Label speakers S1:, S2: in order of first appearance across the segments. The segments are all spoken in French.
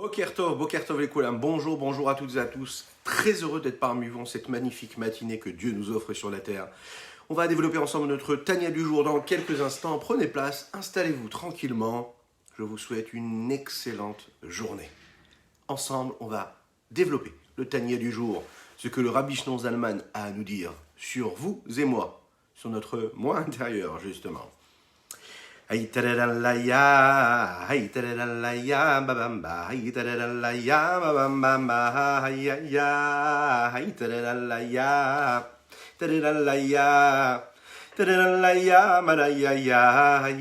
S1: Boker Tov les Koulam, bonjour à toutes et à tous. Très heureux d'être parmi vous en cette magnifique matinée que Dieu nous offre sur la terre. On va développer ensemble notre Tania du jour dans quelques instants. Prenez place, installez-vous tranquillement. Je vous souhaite une excellente journée. Ensemble, on va développer le Tania du jour, ce que le Rabbi Shneur Zalman a à nous dire sur vous et moi, sur notre moi intérieur justement. Hay tararalaya, babamba, hay tararalaya, babamba, hay tararalaya, tararalaya, tararalaya, marayaya, hay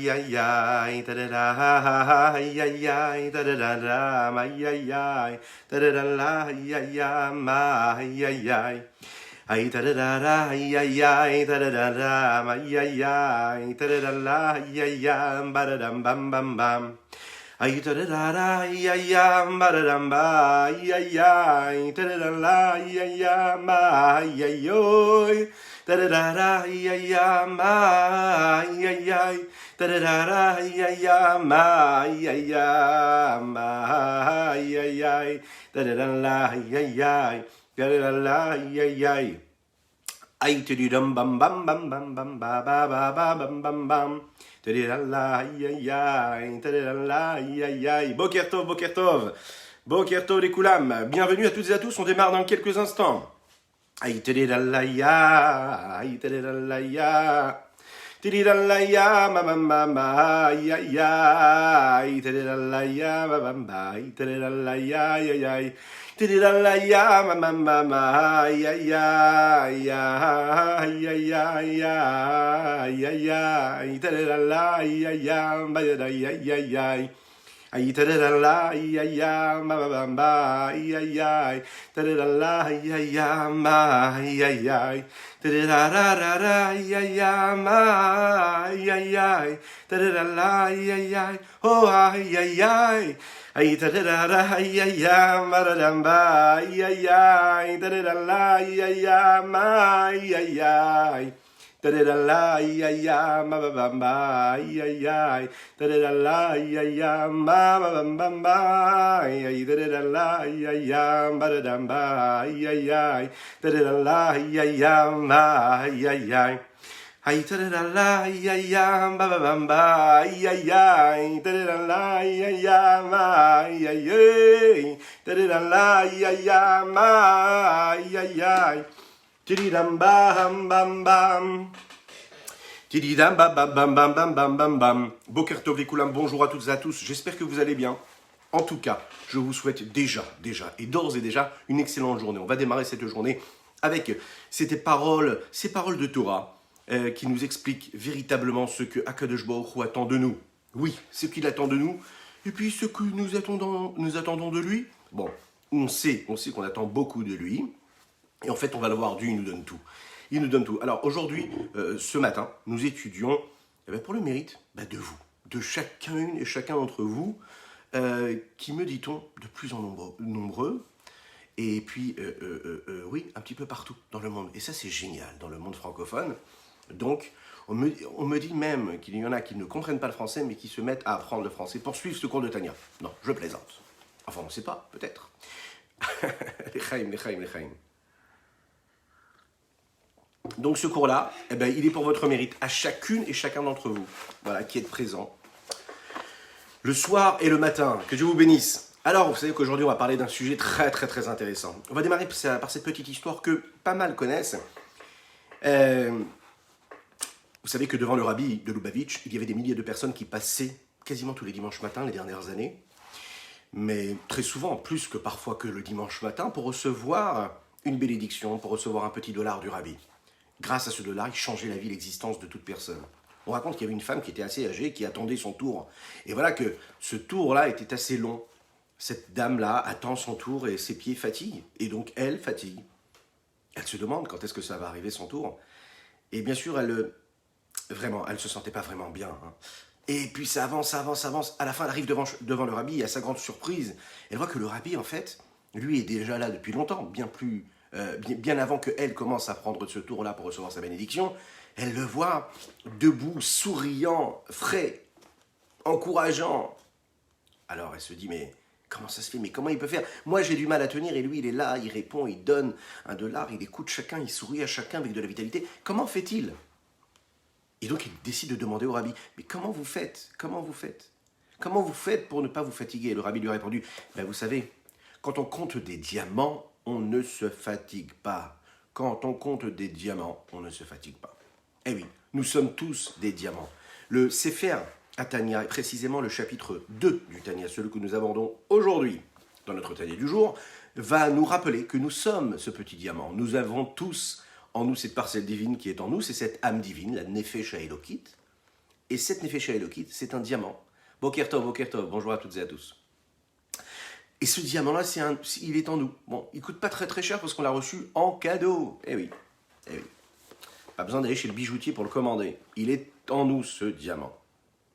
S1: tararalaya, tararalaya, mayaya, tararalaya, mayaya. Ay tararara ay ay ay tararara ay ay ay tararara ay ay ay baradam bam bam bam. Ay tararara ay ay ay baradam ba ay ay ay tararara ay ay ay ay ay tararara ay ay ay ay tararara ay ay ay ay tararara ay ay Aïe, aïe, tididam bam bam bam bam bam ba ba ba ba bam bam bam. Tididalla aïe aïe aïe, tididalla aïe aïe aïe. Boker Tov les Koulam. Bienvenue à toutes et à tous. On démarre dans quelques instants. Aïe, tididalla aïe, tididalla aïe. Tididalla mamma aïe aïe aïe, tididalla aïe, tididalla aïe. Tididalaya, mamma, ay ay ay ay ay ay ay ay tididalaya, ay ay ay ay. Ay tididalaya, mamma, ay ay ay tididalaya, ay ay ay tididalaya, ay ay ay tididalaya, oh ay ay ay. Ay tararara ay ay maradamba ay ay ay tararala ay ay ay ay tararala ay ay mabamba ay ay tararala ay ay mabamba ay tararala ay ay maradamba ay ay tararala ay ay. Ay tararala ay ay babamba ay ay tararala ay ay ay tararala ay ay tiridam bam bam bam tiridam bam bam bam bam bam bam bam. Boker Tov les Koulam, bonjour à toutes et à tous. J'espère que vous allez bien. En tout cas, je vous souhaite déjà et d'ores et déjà une excellente journée. On va démarrer cette journée avec ces paroles de Torah. Qui nous explique véritablement ce que Akadosh Baruch Hu attend de nous. Oui, ce qu'il attend de nous, et puis ce que nous attendons de lui. Bon, on sait qu'on attend beaucoup de lui, et en fait, on va l'avoir dû, il nous donne tout. Il nous donne tout. Alors aujourd'hui, ce matin, nous étudions, pour le mérite de vous, de chacune et chacun d'entre vous, qui me dit-on de plus en nombreux, et puis, oui, un petit peu partout dans le monde. Et ça, c'est génial, dans le monde francophone. Donc, on me dit même qu'il y en a qui ne comprennent pas le français, mais qui se mettent à apprendre le français pour suivre ce cours de Tania. Non, je plaisante. Enfin, on ne sait pas, peut-être. L'Echaim. Donc, ce cours-là, il est pour votre mérite, à chacune et chacun d'entre vous, voilà, qui êtes présents, le soir et le matin. Que Dieu vous bénisse. Alors, vous savez qu'aujourd'hui, on va parler d'un sujet très, très, très intéressant. On va démarrer par cette petite histoire que pas mal connaissent. Vous savez que devant le rabbi de Lubavitch, il y avait des milliers de personnes qui passaient quasiment tous les dimanches matins les dernières années, mais très souvent, plus que parfois que le dimanche matin, pour recevoir une bénédiction, pour recevoir un petit dollar du rabbi. Grâce à ce dollar, il changeait la vie, l'existence de toute personne. On raconte qu'il y avait une femme qui était assez âgée, qui attendait son tour. Et voilà que ce tour-là était assez long. Cette dame-là attend son tour et ses pieds fatiguent. Et donc, elle fatigue. Elle se demande quand est-ce que ça va arriver son tour. Et bien sûr, elle se sentait pas vraiment bien. Hein. Et puis ça avance. À la fin, elle arrive devant le rabbi et à sa grande surprise, elle voit que le rabbi, en fait, lui est déjà là depuis longtemps, bien avant qu'elle commence à prendre ce tour-là pour recevoir sa bénédiction. Elle le voit debout, souriant, frais, encourageant. Alors elle se dit, mais comment ça se fait? Mais comment il peut faire? Moi, j'ai du mal à tenir et lui, il est là, il répond, il donne $1, il écoute chacun, il sourit à chacun avec de la vitalité. Comment fait-il? Et donc, il décide de demander au rabbi, mais comment vous faites? Comment vous faites? Comment vous faites pour ne pas vous fatiguer? Le rabbi lui a répondu, ben vous savez, quand on compte des diamants, on ne se fatigue pas. Quand on compte des diamants, on ne se fatigue pas. Eh oui, nous sommes tous des diamants. Le Sefer Tanya, et précisément le chapitre 2 du Tanya, celui que nous abordons aujourd'hui dans notre Tanya du jour, va nous rappeler que nous sommes ce petit diamant. Nous avons tous en nous cette parcelle divine qui est en nous, c'est cette âme divine, la Nefesh HaElokit. Et cette Nefesh HaElokit, c'est un diamant. Boker Tov, bonjour à toutes et à tous. Et ce diamant-là, il est en nous. Bon, il ne coûte pas très très cher parce qu'on l'a reçu en cadeau. Eh oui, eh oui. Pas besoin d'aller chez le bijoutier pour le commander. Il est en nous, ce diamant.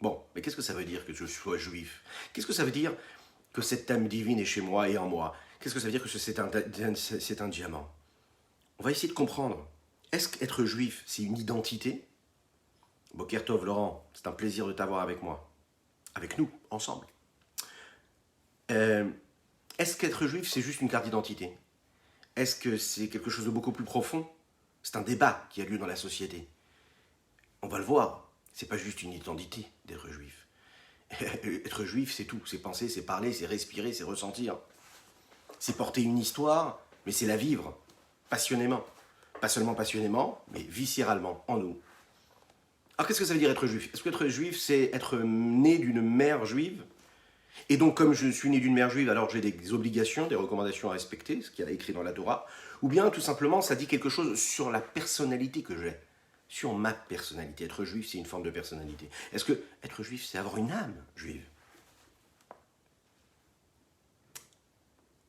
S1: Bon, mais qu'est-ce que ça veut dire que je sois juif? Qu'est-ce que ça veut dire que cette âme divine est chez moi et en moi? Qu'est-ce que ça veut dire que c'est un diamant? On va essayer de comprendre. Est-ce qu'être juif, c'est une identité? Boker Tov, Laurent, c'est un plaisir de t'avoir avec moi. Avec nous, ensemble. Est-ce qu'être juif, c'est juste une carte d'identité? Est-ce que c'est quelque chose de beaucoup plus profond? C'est un débat qui a lieu dans la société. On va le voir. C'est pas juste une identité d'être juif. Être juif, c'est tout. C'est penser, c'est parler, c'est respirer, c'est ressentir. C'est porter une histoire, mais c'est la vivre, passionnément. Pas seulement passionnément, mais viscéralement, en nous. Alors qu'est-ce que ça veut dire être juif? Est-ce qu'être juif, c'est être né d'une mère juive? Et donc, comme je suis né d'une mère juive, alors j'ai des obligations, des recommandations à respecter, ce qu'il y a écrit dans la Torah. Ou bien, tout simplement, ça dit quelque chose sur la personnalité que j'ai. Sur ma personnalité. Être juif, c'est une forme de personnalité. Est-ce que être juif, c'est avoir une âme juive?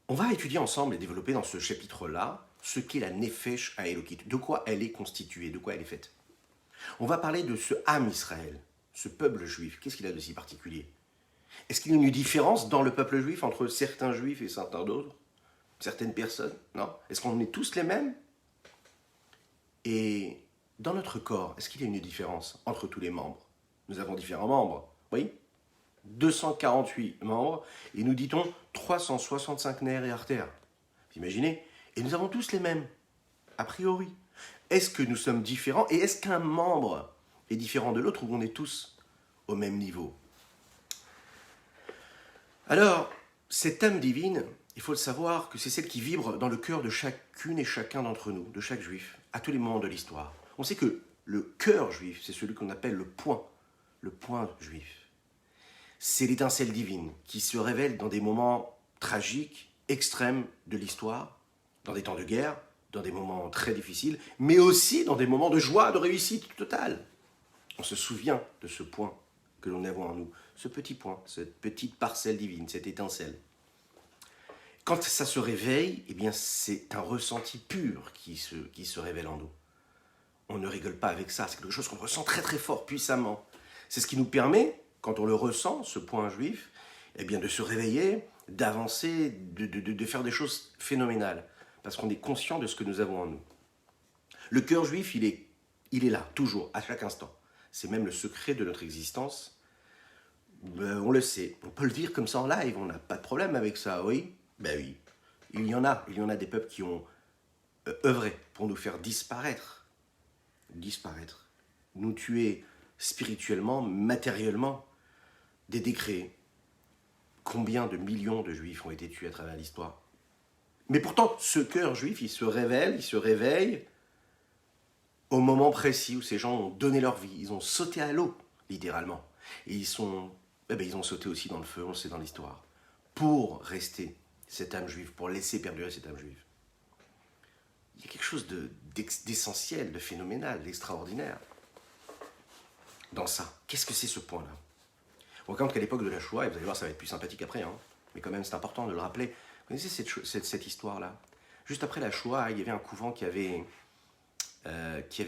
S1: On va étudier ensemble et développer dans ce chapitre-là ce qu'est la Nefesh HaElokit. De quoi elle est constituée, de quoi elle est faite. On va parler de ce âme Israël, ce peuple juif. Qu'est-ce qu'il a de si particulier? Est-ce qu'il y a une différence dans le peuple juif entre certains juifs et certains d'autres? Certaines personnes? Non? Est-ce qu'on est tous les mêmes? Et dans notre corps, est-ce qu'il y a une différence entre tous les membres? Nous avons différents membres, oui? 248 membres, et nous dit-on 365 nerfs et artères. Vous imaginez? Et nous avons tous les mêmes, a priori. Est-ce que nous sommes différents? Et est-ce qu'un membre est différent de l'autre, ou on est tous au même niveau? Alors, cette âme divine, il faut le savoir que c'est celle qui vibre dans le cœur de chacune et chacun d'entre nous, de chaque juif, à tous les moments de l'histoire. On sait que le cœur juif, c'est celui qu'on appelle le point juif. C'est l'étincelle divine qui se révèle dans des moments tragiques, extrêmes de l'histoire, dans des temps de guerre, dans des moments très difficiles, mais aussi dans des moments de joie, de réussite totale. On se souvient de ce point que nous avons en nous, ce petit point, cette petite parcelle divine, cette étincelle. Quand ça se réveille, eh bien c'est un ressenti pur qui se révèle en nous. On ne rigole pas avec ça, c'est quelque chose qu'on ressent très très fort, puissamment. C'est ce qui nous permet, quand on le ressent, ce point juif, eh bien de se réveiller, d'avancer, de faire des choses phénoménales, parce qu'on est conscient de ce que nous avons en nous. Le cœur juif, il est là, toujours, à chaque instant. C'est même le secret de notre existence. On le sait, on peut le dire comme ça en live, on n'a pas de problème avec ça, oui? Ben oui, il y en a des peuples qui ont œuvré pour nous faire disparaître, nous tuer spirituellement, matériellement, des décrets. Combien de millions de juifs ont été tués à travers l'histoire? Mais pourtant, ce cœur juif, il se réveille au moment précis où ces gens ont donné leur vie. Ils ont sauté à l'eau, littéralement. Et ils ont sauté aussi dans le feu, on le sait dans l'histoire, pour rester cette âme juive, pour laisser perdurer cette âme juive. Il y a quelque chose d'essentiel, de phénoménal, d'extraordinaire dans ça. Qu'est-ce que c'est ce point-là? On raconte qu'à l'époque de la Shoah, et vous allez voir, ça va être plus sympathique après, mais quand même c'est important de le rappeler. Vous connaissez cette histoire-là? Juste après la Shoah, il y avait un couvent qui avait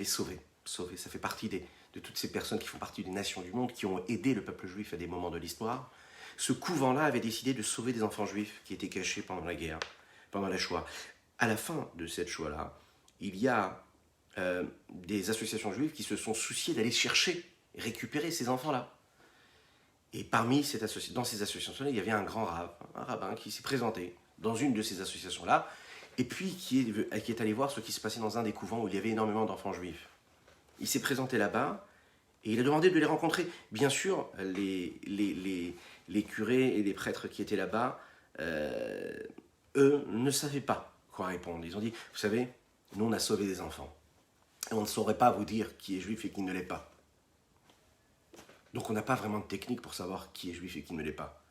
S1: sauvé. Ça fait partie de toutes ces personnes qui font partie des nations du monde, qui ont aidé le peuple juif à des moments de l'histoire. Ce couvent-là avait décidé de sauver des enfants juifs qui étaient cachés pendant la guerre, pendant la Shoah. À la fin de cette Shoah-là, il y a des associations juives qui se sont souciées d'aller chercher, récupérer ces enfants-là. Et dans ces associations-là, il y avait un grand un rabbin qui s'est présenté dans une de ces associations-là, et puis qui est allé voir ce qui se passait dans un des couvents où il y avait énormément d'enfants juifs. Il s'est présenté là-bas, et il a demandé de les rencontrer. Bien sûr, les curés et les prêtres qui étaient là-bas, eux, ne savaient pas quoi répondre. Ils ont dit, vous savez, nous, on a sauvé des enfants. Et on ne saurait pas vous dire qui est juif et qui ne l'est pas. Donc on n'a pas vraiment de technique pour savoir qui est juif et qui ne l'est pas.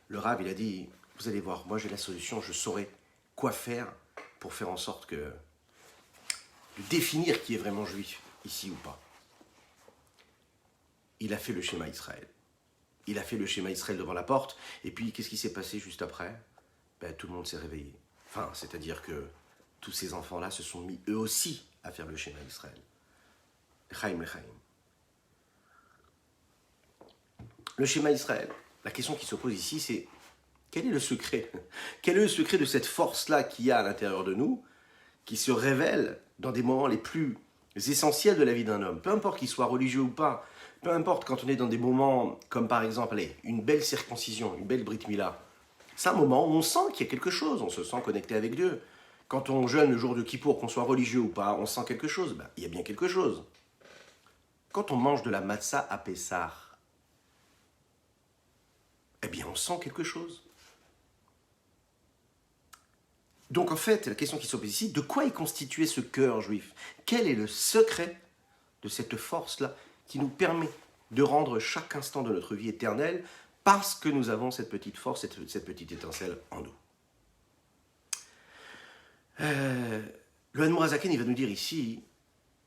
S1: Le Rav, il a dit, vous allez voir, moi j'ai la solution, je saurai quoi faire pour faire en sorte de définir qui est vraiment juif, ici ou pas. Il a fait le schéma Israël. Il a fait le schéma Israël devant la porte, et puis qu'est-ce qui s'est passé juste après? Tout le monde s'est réveillé. Enfin, c'est-à-dire que tous ces enfants-là se sont mis eux aussi à faire le schéma Israël. Chaim le Chaim. Le schéma Israël, la question qui se pose ici, c'est quel est le secret? Quel est le secret de cette force-là qu'il y a à l'intérieur de nous, qui se révèle dans des moments les plus essentiels de la vie d'un homme? Peu importe qu'il soit religieux ou pas, peu importe quand on est dans des moments comme par exemple, une belle circoncision, une belle Brit Mila. C'est un moment où on sent qu'il y a quelque chose, on se sent connecté avec Dieu. Quand on jeûne le jour de Kippour, qu'on soit religieux ou pas, on sent quelque chose. Il y a bien quelque chose. Quand on mange de la matzah à Pessah, eh bien, on sent quelque chose. Donc, en fait, la question qui se pose ici, de quoi est constitué ce cœur juif? Quel est le secret de cette force-là qui nous permet de rendre chaque instant de notre vie éternelle parce que nous avons cette petite force, cette petite étincelle en nous? Le Hadmour HaZaken, il va nous dire ici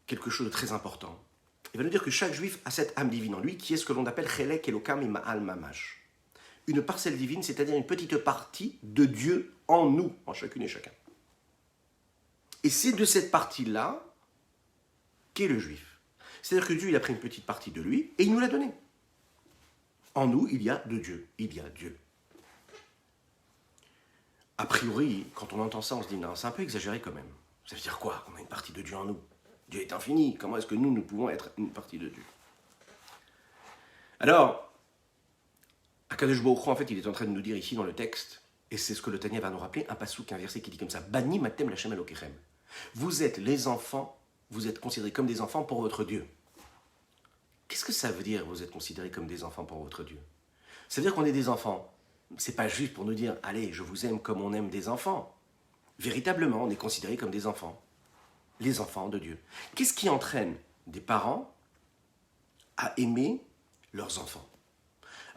S1: quelque chose de très important. Il va nous dire que chaque juif a cette âme divine en lui qui est ce que l'on appelle Chelek Elokam Ima'al Mamash. Une parcelle divine, c'est-à-dire une petite partie de Dieu en nous, en chacune et chacun. Et c'est de cette partie-là qu'est le juif. C'est-à-dire que Dieu, il a pris une petite partie de lui et il nous l'a donnée. En nous, il y a de Dieu. Il y a Dieu. A priori, quand on entend ça, on se dit, non, c'est un peu exagéré quand même. Ça veut dire quoi? On a une partie de Dieu en nous. Dieu est infini. Comment est-ce que nous pouvons être une partie de Dieu? Alors, Akadosh Baruch Hu, en fait, il est en train de nous dire ici dans le texte, et c'est ce que le Tanya va nous rappeler, un passouk, un verset qui dit comme ça, Bani matem lachem elokechem. Vous êtes les enfants, vous êtes considérés comme des enfants pour votre Dieu. Qu'est-ce que ça veut dire, vous êtes considérés comme des enfants pour votre Dieu? Ça veut dire qu'on est des enfants. C'est pas juste pour nous dire, allez, je vous aime comme on aime des enfants. Véritablement, on est considérés comme des enfants. Les enfants de Dieu. Qu'est-ce qui entraîne des parents à aimer leurs enfants?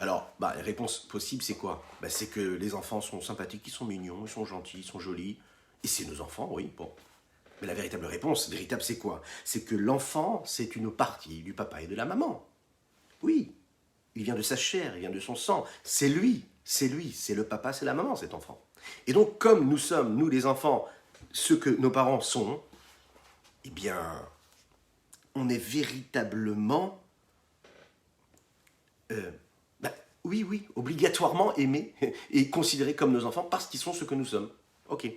S1: Alors, la réponse possible, c'est quoi? C'est que les enfants sont sympathiques, ils sont mignons, ils sont gentils, ils sont jolis. Et c'est nos enfants, oui, bon. Mais la véritable réponse, c'est quoi? C'est que l'enfant, c'est une partie du papa et de la maman. Oui, il vient de sa chair, il vient de son sang. C'est lui, c'est le papa, c'est la maman, cet enfant. Et donc, comme nous sommes, nous les enfants, ce que nos parents sont, eh bien, on est véritablement... oui, obligatoirement aimés et considérés comme nos enfants parce qu'ils sont ce que nous sommes. Ok.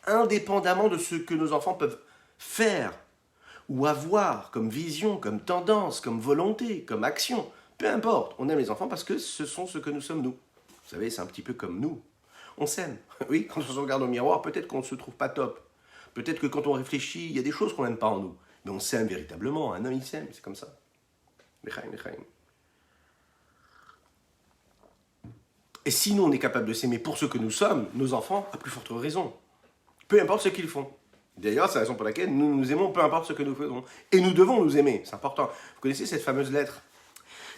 S1: Indépendamment de ce que nos enfants peuvent faire ou avoir comme vision, comme tendance, comme volonté, comme action, peu importe, on aime les enfants parce que ce sont ce que nous sommes nous. Vous savez, c'est un petit peu comme nous. On s'aime. Oui, quand on se regarde au miroir, peut-être qu'on ne se trouve pas top. Peut-être que quand on réfléchit, il y a des choses qu'on n'aime pas en nous. Mais on s'aime véritablement. Un homme, il s'aime, c'est comme ça. Lechaim. Et si nous, on est capable de s'aimer pour ce que nous sommes, nos enfants, à plus forte raison. Peu importe ce qu'ils font. D'ailleurs, c'est la raison pour laquelle nous nous aimons, peu importe ce que nous faisons. Et nous devons nous aimer, c'est important. Vous connaissez cette fameuse lettre,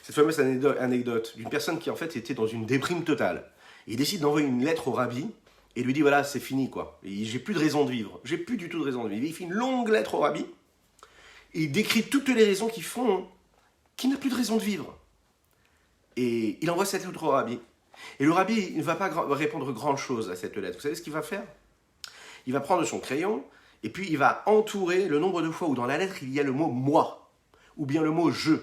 S1: cette fameuse anecdote d'une personne qui, en fait, était dans une déprime totale. Il décide d'envoyer une lettre au rabbi et lui dit, voilà, c'est fini, quoi. Et j'ai plus de raison de vivre. J'ai plus du tout de raison de vivre. Il fait une longue lettre au rabbi et il décrit toutes les raisons qui font qu'il n'a plus de raison de vivre. Et il envoie cette lettre au rabbi. Et le rabbi ne va pas répondre grande chose à cette lettre. Vous savez ce qu'il va faire? Il va prendre son crayon et puis il va entourer le nombre de fois où dans la lettre il y a le mot « moi » ou bien le mot « je ».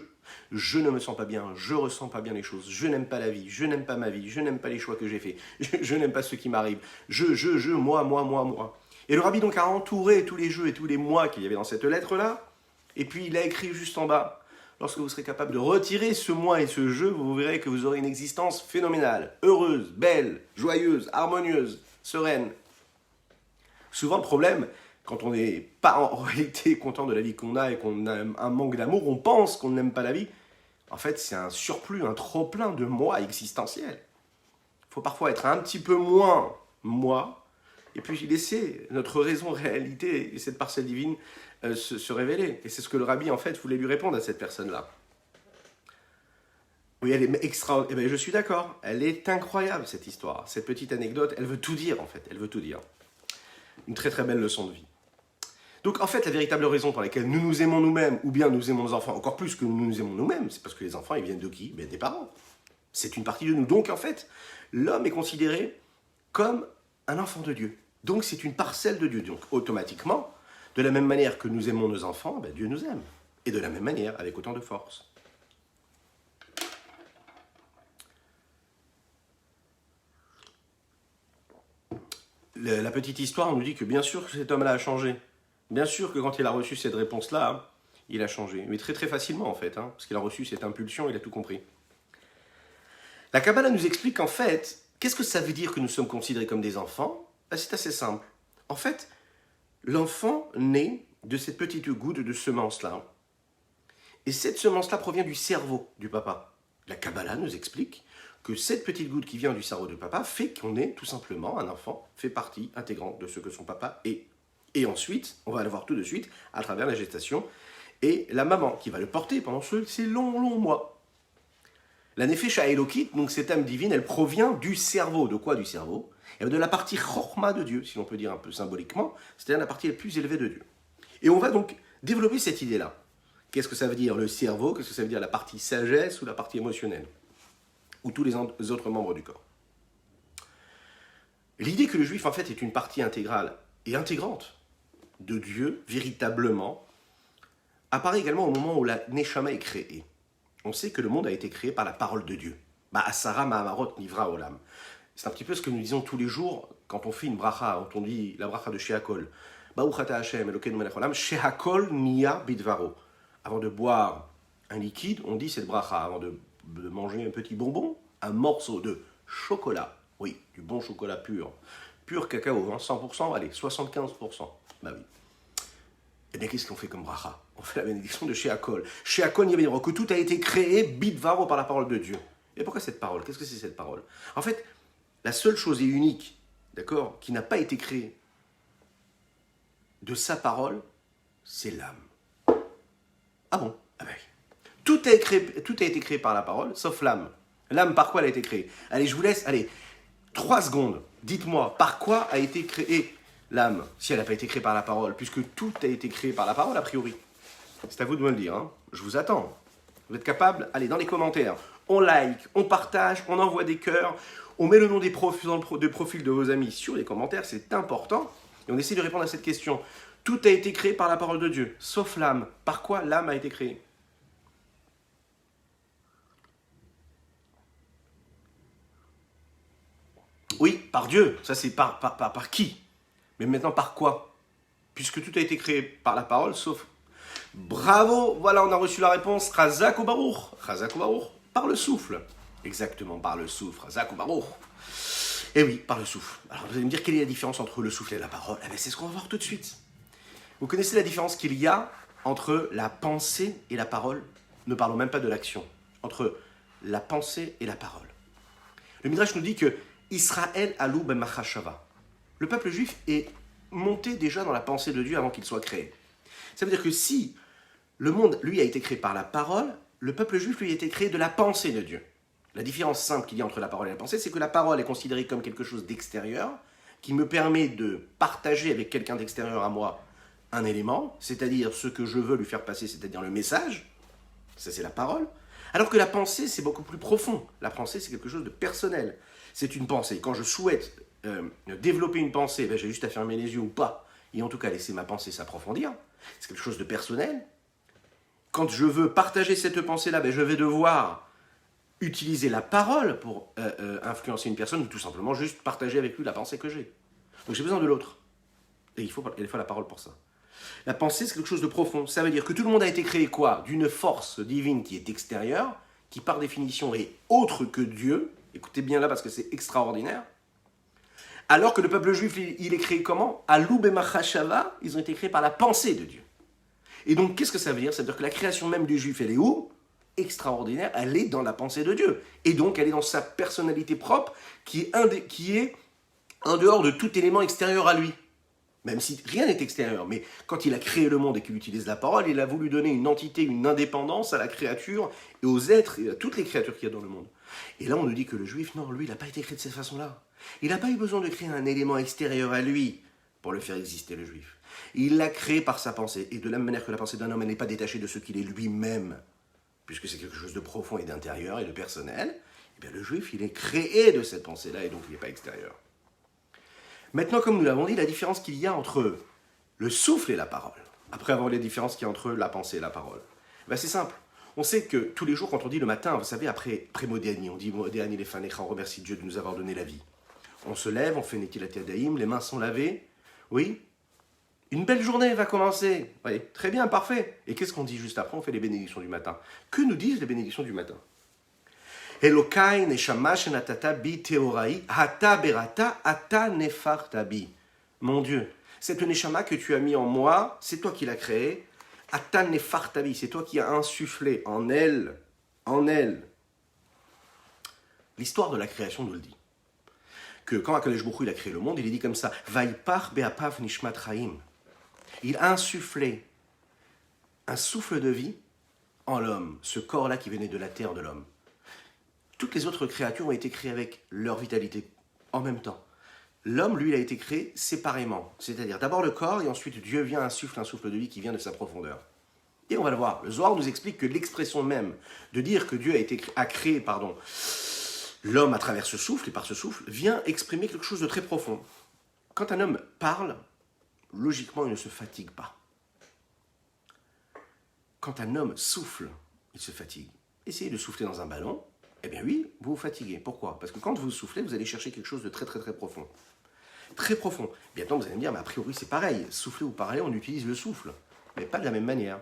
S1: Je ne me sens pas bien, je ressens pas bien les choses, je n'aime pas la vie, je n'aime pas ma vie, je n'aime pas les choix que j'ai faits, je n'aime pas ce qui m'arrive. Moi. Et le rabbi donc a entouré tous les jeux et tous les moi qu'il y avait dans cette lettre-là, et puis il a écrit juste en bas, lorsque vous serez capable de retirer ce moi et ce je, vous verrez que vous aurez une existence phénoménale, heureuse, belle, joyeuse, harmonieuse, sereine. Souvent le problème, quand on n'est pas en réalité content de la vie qu'on a et qu'on a un manque d'amour, on pense qu'on n'aime pas la vie. En fait, c'est un surplus, un trop-plein de moi existentiel. Il faut parfois être un petit peu moins moi, et puis laisser notre raison, réalité et cette parcelle divine se révéler. Et c'est ce que le rabbi, en fait, voulait lui répondre à cette personne-là. Oui, elle est extraordinaire. Eh bien, je suis d'accord. Elle est incroyable, cette histoire. Cette petite anecdote, elle veut tout dire, en fait. Elle veut tout dire. Une très, très belle leçon de vie. Donc, en fait, la véritable raison pour laquelle nous nous aimons nous-mêmes, ou bien nous aimons nos enfants, encore plus que nous nous aimons nous-mêmes, c'est parce que les enfants, ils viennent de qui? Bien, des parents. C'est une partie de nous. Donc, en fait, l'homme est considéré comme un enfant de Dieu. Donc, c'est une parcelle de Dieu. Donc, automatiquement, de la même manière que nous aimons nos enfants, ben, Dieu nous aime. Et de la même manière, avec autant de force. La petite histoire nous dit que bien sûr que cet homme-là a changé. Bien sûr que quand il a reçu cette réponse-là, hein, il a changé. Mais très très facilement en fait, hein, parce qu'il a reçu cette impulsion, il a tout compris. La Kabbalah nous explique qu'en fait, qu'est-ce que ça veut dire que nous sommes considérés comme des enfants? Ben, c'est assez simple. En fait, l'enfant naît de cette petite goutte de semence-là. Et cette semence-là provient du cerveau du papa. La Kabbalah nous explique que cette petite goutte qui vient du cerveau de papa fait qu'on est tout simplement un enfant, fait partie intégrante de ce que son papa est. Et ensuite, on va le voir tout de suite, à travers la gestation, et la maman qui va le porter pendant ces longs mois. La Nefesh Elokit, donc cette âme divine, elle provient du cerveau. De quoi du cerveau? Et de la partie Chorma de Dieu, si l'on peut dire un peu symboliquement, c'est-à-dire la partie la plus élevée de Dieu. Et on va donc développer cette idée-là. Qu'est-ce que ça veut dire le cerveau? Qu'est-ce que ça veut dire la partie sagesse ou la partie émotionnelle? Ou tous les autres membres du corps. L'idée que le juif, en fait, est une partie intégrale et intégrante de Dieu, véritablement, apparaît également au moment où la Neshama est créée. On sait que le monde a été créé par la parole de Dieu. Asara Mahamarot Nivra Olam. C'est un petit peu ce que nous disons tous les jours quand on fait une bracha, quand on dit la bracha de Sheakol. Baruch ata Hashem Elokeinu melech olam, Sheakol niya bidvaro. Avant de boire un liquide, on dit cette bracha. Avant de manger un petit bonbon, un morceau de chocolat. Oui, du bon chocolat pur. Pur cacao, hein, 100%, allez, 75%. Bah oui. Eh bien, qu'est-ce qu'on fait comme bracha? On fait la bénédiction de Sheakol. Sheakol niya bidvaro, que tout a été créé bidvaro par la parole de Dieu. Et pourquoi cette parole? Qu'est-ce que c'est cette parole? En fait, la seule chose est unique, d'accord, qui n'a pas été créée de sa parole, c'est l'âme. Ah bon? Ah ben oui. Tout a été créé par la parole, sauf l'âme. L'âme, par quoi elle a été créée? Allez, je vous laisse, allez, 3 secondes. Dites-moi, par quoi a été créée l'âme, si elle n'a pas été créée par la parole, puisque tout a été créé par la parole, a priori. C'est à vous de me le dire, hein. Je vous attends. Vous êtes capable? Allez, dans les commentaires. On like, on partage, on envoie des cœurs, on met le nom des profils de vos amis sur les commentaires, c'est important. Et on essaie de répondre à cette question. Tout a été créé par la parole de Dieu, sauf l'âme. Par quoi l'âme a été créée? Oui, par Dieu. Ça, c'est par qui? Mais maintenant, par quoi? Puisque tout a été créé par la parole, sauf... Bravo, voilà, on a reçu la réponse. Chazak ou Baruch. Chazak ou Baruch. Par le souffle. Exactement, par le souffle. Chazak ou Baruch. Eh oui, par le souffle. Alors, vous allez me dire, quelle est la différence entre le souffle et la parole? Eh bien, c'est ce qu'on va voir tout de suite. Vous connaissez la différence qu'il y a entre la pensée et la parole? Ne parlons même pas de l'action. Entre la pensée et la parole. Le Midrash nous dit que Israël alou ben machashava. Le peuple juif est monté déjà dans la pensée de Dieu avant qu'il soit créé. Ça veut dire que si le monde, lui, a été créé par la parole, le peuple juif, lui, a été créé de la pensée de Dieu. La différence simple qu'il y a entre la parole et la pensée, c'est que la parole est considérée comme quelque chose d'extérieur, qui me permet de partager avec quelqu'un d'extérieur à moi un élément, c'est-à-dire ce que je veux lui faire passer, c'est-à-dire le message. Ça, c'est la parole. Alors que la pensée, c'est beaucoup plus profond. La pensée, c'est quelque chose de personnel. C'est une pensée. Quand je souhaite développer une pensée, ben, j'ai juste à fermer les yeux ou pas, et en tout cas laisser ma pensée s'approfondir. C'est quelque chose de personnel. Quand je veux partager cette pensée-là, ben, je vais devoir utiliser la parole pour influencer une personne, ou tout simplement juste partager avec lui la pensée que j'ai. Donc j'ai besoin de l'autre. Et il faut la parole pour ça. La pensée, c'est quelque chose de profond. Ça veut dire que tout le monde a été créé quoi? D'une force divine qui est extérieure, qui par définition est autre que Dieu. Écoutez bien là parce que c'est extraordinaire. Alors que le peuple juif, il est créé comment? Aloub et Machashava, ils ont été créés par la pensée de Dieu. Et donc, qu'est-ce que ça veut dire? Ça veut dire que la création même du juif, elle est où? Extraordinaire, elle est dans la pensée de Dieu. Et donc, elle est dans sa personnalité propre, qui est en dehors de tout élément extérieur à lui. Même si rien n'est extérieur. Mais quand il a créé le monde et qu'il utilise la parole, il a voulu donner une entité, une indépendance à la créature et aux êtres, et à toutes les créatures qu'il y a dans le monde. Et là, on nous dit que le juif, non, lui, il n'a pas été créé de cette façon-là. Il n'a pas eu besoin de créer un élément extérieur à lui pour le faire exister, le juif. Il l'a créé par sa pensée. Et de la même manière que la pensée d'un homme, elle n'est pas détachée de ce qu'il est lui-même, puisque c'est quelque chose de profond et d'intérieur et de personnel, eh bien le juif, il est créé de cette pensée-là et donc il n'est pas extérieur. Maintenant, comme nous l'avons dit, la différence qu'il y a entre le souffle et la parole, après avoir les différences qu'il y a entre la pensée et la parole, ben c'est simple. On sait que tous les jours, quand on dit le matin, vous savez, après Modéani, on dit Modéani les fanecha, on remercie Dieu de nous avoir donné la vie. On se lève, on fait Netilat Yadayim, les mains sont lavées. Oui, une belle journée va commencer. Oui, très bien, parfait. Et qu'est-ce qu'on dit juste après? On fait les bénédictions du matin. Que nous disent les bénédictions du matin? Elokai neshama shenatata bi teorai hata berata ata nefarta bi. Mon Dieu, cette neshama que tu as mis en moi, c'est toi qui l'as créée. Ata nefarta bi, c'est toi qui as insufflé en elle. L'histoire de la création nous le dit. Que quand Akadosh Baruch Hu il a créé le monde, il est dit comme ça, Vaipar be'apav nishmat chaim. Il a insufflé un souffle de vie en l'homme, ce corps-là qui venait de la terre de l'homme. Toutes les autres créatures ont été créées avec leur vitalité en même temps. L'homme, lui, il a été créé séparément. C'est-à-dire d'abord le corps et ensuite Dieu vient insuffler un souffle de vie qui vient de sa profondeur. Et on va le voir. Le Zohar nous explique que l'expression même de dire que Dieu a créé l'homme à travers ce souffle et par ce souffle vient exprimer quelque chose de très profond. Quand un homme parle, logiquement, il ne se fatigue pas. Quand un homme souffle, il se fatigue. Essayez de souffler dans un ballon, eh bien oui, vous vous fatiguez. Pourquoi? Parce que quand vous soufflez, vous allez chercher quelque chose de très très très profond. Très profond. Bien maintenant, vous allez me dire, mais a priori c'est pareil. Souffler ou parler, on utilise le souffle. Mais pas de la même manière.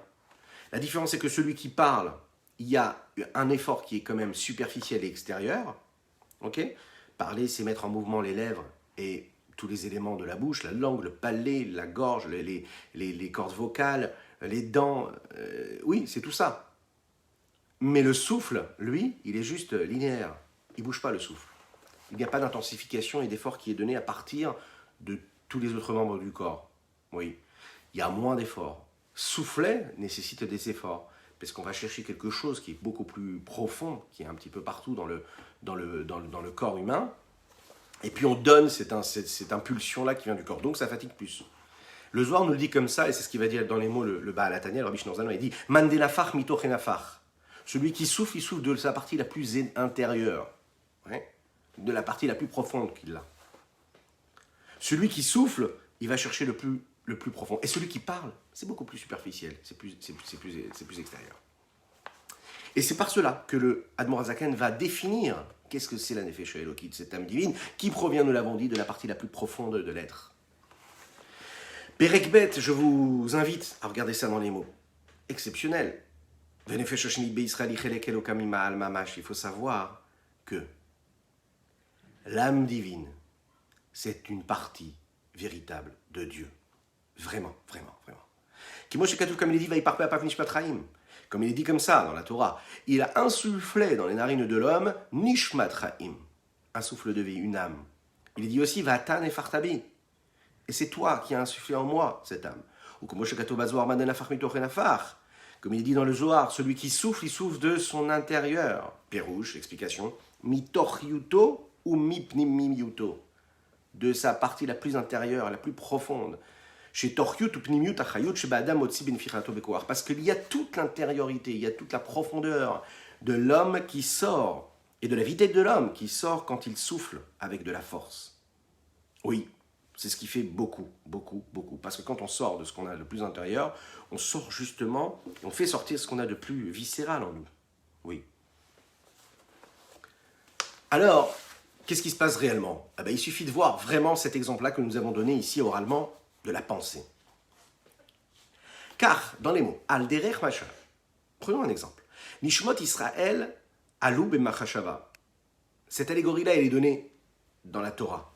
S1: La différence, c'est que celui qui parle, il y a un effort qui est quand même superficiel et extérieur. Okay? Parler, c'est mettre en mouvement les lèvres et tous les éléments de la bouche, la langue, le palais, la gorge, les cordes vocales, les dents. Oui, c'est tout ça. Mais le souffle, lui, il est juste linéaire. Il ne bouge pas le souffle. Il n'y a pas d'intensification et d'effort qui est donné à partir de tous les autres membres du corps. Oui, il y a moins d'efforts. Souffler nécessite des efforts, parce qu'on va chercher quelque chose qui est beaucoup plus profond, qui est un petit peu partout dans le corps humain, et puis on donne cette impulsion-là qui vient du corps. Donc ça fatigue plus. Le Zohar nous le dit comme ça, et c'est ce qu'il va dire dans les mots le Baal HaTanya, le Rabbi Shneur Zalman, il dit « Mandelafach mitochenafach ». Celui qui souffle, il souffle de sa partie la plus intérieure, ouais, de la partie la plus profonde qu'il a. Celui qui souffle, il va chercher le plus profond. Et celui qui parle, c'est beaucoup plus superficiel, c'est plus extérieur. Et c'est par cela que le Admor HaZaken va définir qu'est-ce que c'est la Nefesh Elokit, cette âme divine, qui provient, nous l'avons dit, de la partie la plus profonde de l'être. Perek Bet, je vous invite à regarder ça dans les mots. Exceptionnel. Il faut savoir que l'âme divine, c'est une partie véritable de Dieu. Vraiment, vraiment, vraiment. Comme il est dit, comme il est dit comme ça dans la Torah, il a insufflé dans les narines de l'homme Nishmat Chaim, un souffle de vie, une âme. Il est dit aussi Vatan et Fartabi, et c'est toi qui as insufflé en moi cette âme. Ou comme il est dit dans le Zohar, celui qui souffle, il souffle de son intérieur. Pérouche, explication, mitoch yuto ou mipnim yuto, de sa partie la plus intérieure, la plus profonde. Chez Torchut ou Pnimiut Achayut, chez Badam Otsi Benfirato Bekoar. Parce qu'il y a toute l'intériorité, il y a toute la profondeur de l'homme qui sort, et de la vitesse de l'homme qui sort quand il souffle avec de la force. Oui, c'est ce qui fait beaucoup, beaucoup, beaucoup. Parce que quand on sort de ce qu'on a de plus intérieur, on sort justement, on fait sortir ce qu'on a de plus viscéral en nous. Oui. Alors, qu'est-ce qui se passe réellement? Il suffit de voir vraiment cet exemple-là que nous avons donné ici oralement, de la pensée. Car, dans les mots, al derech mashal, prenons un exemple. Nishmot Israël alou b'machashava. Cette allégorie-là, elle est donnée dans la Torah.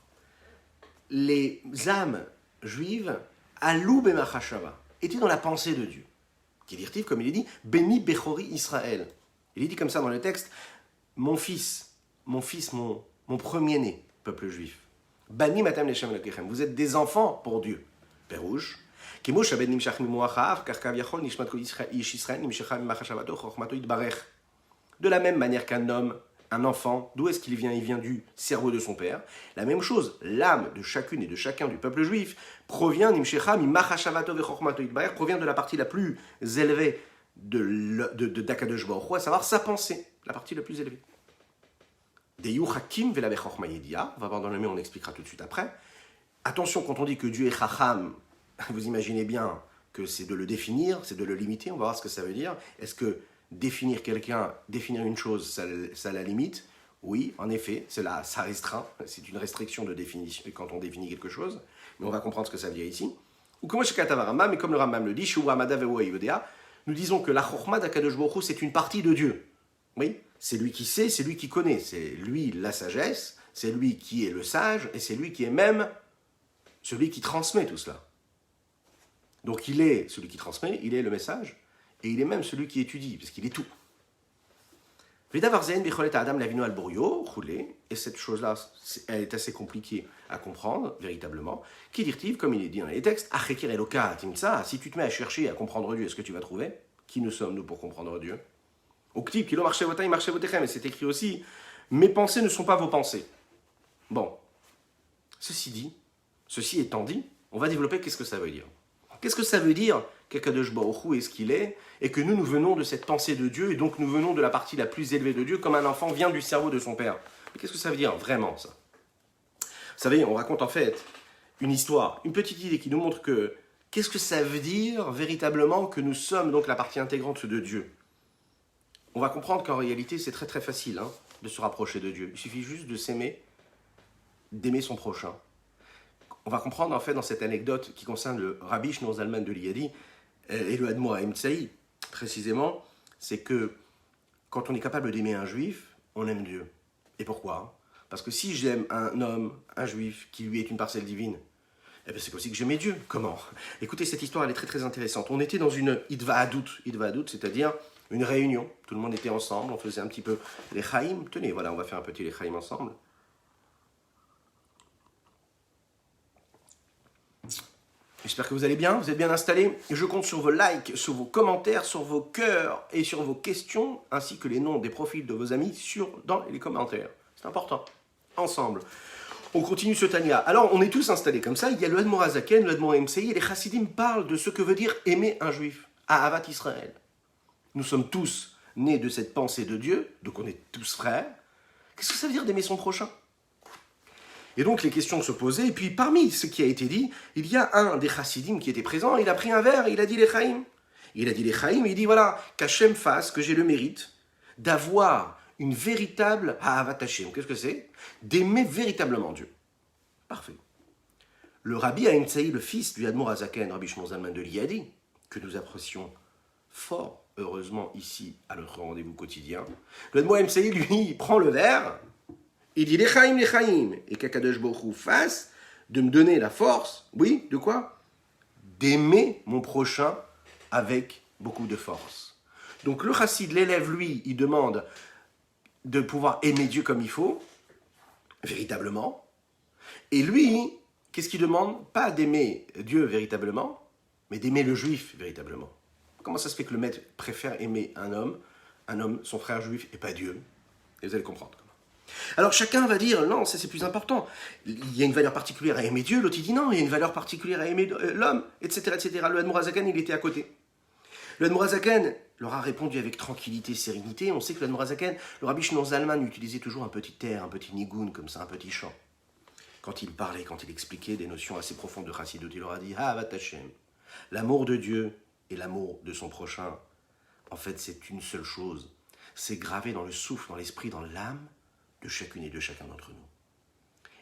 S1: Les âmes juives alou b'machashava étaient dans la pensée de Dieu. Qui dit, comme il est dit, Beni Bechori Israël. Il est dit comme ça dans le texte, mon fils, mon premier-né, peuple juif. Bani matam leshem lekechem. Vous êtes des enfants pour Dieu. Pérouge. De la même manière qu'un homme, un enfant, d'où est-ce qu'il vient? Il vient du cerveau de son père. La même chose, l'âme de chacune et de chacun du peuple juif provient de la partie la plus élevée d'Akadosh Baruch Hu, à savoir sa pensée, la partie la plus élevée. On va voir dans le mot, on expliquera tout de suite après. Attention, quand on dit que Dieu est chacham, vous imaginez bien que c'est de le définir, c'est de le limiter, on va voir ce que ça veut dire. Est-ce que définir quelqu'un, définir une chose, ça la limite? Oui, en effet, ça restreint, c'est une restriction de définition quand on définit quelque chose, mais on va comprendre ce que ça veut dire ici. Ou comme le Rambam le dit, nous disons que la chorma d'Akadosh Baruch Hu, c'est une partie de Dieu. Oui, c'est lui qui sait, c'est lui qui connaît, c'est lui la sagesse, c'est lui qui est le sage, et c'est lui qui est même celui qui transmet tout cela. Donc il est celui qui transmet, il est le message, et il est même celui qui étudie, parce qu'il est tout. Et cette chose-là, elle est assez compliquée à comprendre, véritablement. Qui dit-il, comme il est dit dans les textes, si tu te mets à chercher à comprendre Dieu, est-ce que tu vas trouver? Qui nous sommes, nous, pour comprendre Dieu? Et c'est écrit aussi, mes pensées ne sont pas vos pensées. Bon, ceci étant dit, on va développer qu'est-ce que ça veut dire. Qu'est-ce que ça veut dire qu'Akadosh Baruch Hu est ce qu'il est, et que nous venons de cette pensée de Dieu, et donc nous venons de la partie la plus élevée de Dieu, comme un enfant vient du cerveau de son père. Mais qu'est-ce que ça veut dire vraiment, ça? Vous savez, on raconte en fait une histoire, une petite idée qui nous montre que qu'est-ce que ça veut dire véritablement que nous sommes donc la partie intégrante de Dieu. On va comprendre qu'en réalité, c'est très très facile de se rapprocher de Dieu. Il suffit juste de s'aimer, d'aimer son prochain. On va comprendre en fait dans cette anecdote qui concerne le Rabbi Shneur Zalman de Liadi et le Admor Haïm Tsaï, précisément, c'est que quand on est capable d'aimer un juif, on aime Dieu. Et pourquoi? Parce que si j'aime un homme, un juif, qui lui est une parcelle divine, eh bien c'est aussi que j'aimais Dieu. Comment? Écoutez, cette histoire, elle est très très intéressante. On était dans une Idva Adout, c'est-à-dire une réunion. Tout le monde était ensemble, on faisait un petit peu les Chaïm. Tenez, voilà, on va faire un petit les Chaïm ensemble. J'espère que vous allez bien, vous êtes bien installés. Je compte sur vos likes, sur vos commentaires, sur vos cœurs et sur vos questions, ainsi que les noms des profils de vos amis dans les commentaires. C'est important. Ensemble. On continue ce Tanya. Alors, on est tous installés comme ça. Il y a le Admor Hazaken, le Admor Haïm Tsaï, et les Chassidim parlent de ce que veut dire aimer un juif, à Ahavat Israël. Nous sommes tous nés de cette pensée de Dieu, donc on est tous frères. Qu'est-ce que ça veut dire d'aimer son prochain? Et donc les questions se posaient, et puis parmi ce qui a été dit, il y a un des chassidim qui était présent, il a pris un verre, il a dit les chaïm. Il dit voilà, qu'Hachem fasse, que j'ai le mérite d'avoir une véritable Ahavat Hashem. Qu'est-ce que c'est? D'aimer véritablement Dieu. Parfait. Le Rabbi Haïm Tsaï, le fils du Admor Hazaken, Rabbi Shneur Zalman de Liadi, que nous apprécions fort, heureusement, ici, à notre rendez-vous quotidien, le Admor Haïm Tsaï, lui, il prend le verre, il dit les chaïm, et qu'Akadosh Baruch Hu fasse de me donner la force, oui, de quoi? D'aimer mon prochain avec beaucoup de force. Donc le chassid, l'élève, lui, il demande de pouvoir aimer Dieu comme il faut, véritablement. Et lui, qu'est-ce qu'il demande? Pas d'aimer Dieu véritablement, mais d'aimer le juif véritablement. Comment ça se fait que le maître préfère aimer un homme, son frère juif, et pas Dieu? Et vous allez comprendre. Alors chacun va dire, non, ça c'est plus important. Il y a une valeur particulière à aimer Dieu, l'autre il dit non, il y a une valeur particulière à aimer l'homme, etc., etc. Le Admor Hazaken, il était à côté. Le Admor Hazaken leur a répondu avec tranquillité, sérénité. On sait que le Admor Hazaken, le Rabbi Shneur Zalman utilisait toujours un petit air, un petit nigoun, comme ça, un petit chant. Quand il parlait, quand il expliquait des notions assez profondes de Chassidut, il leur a dit, Ahavat Hashem, l'amour de Dieu et l'amour de son prochain, en fait c'est une seule chose. C'est gravé dans le souffle, dans l'esprit, dans l'âme de chacune et de chacun d'entre nous.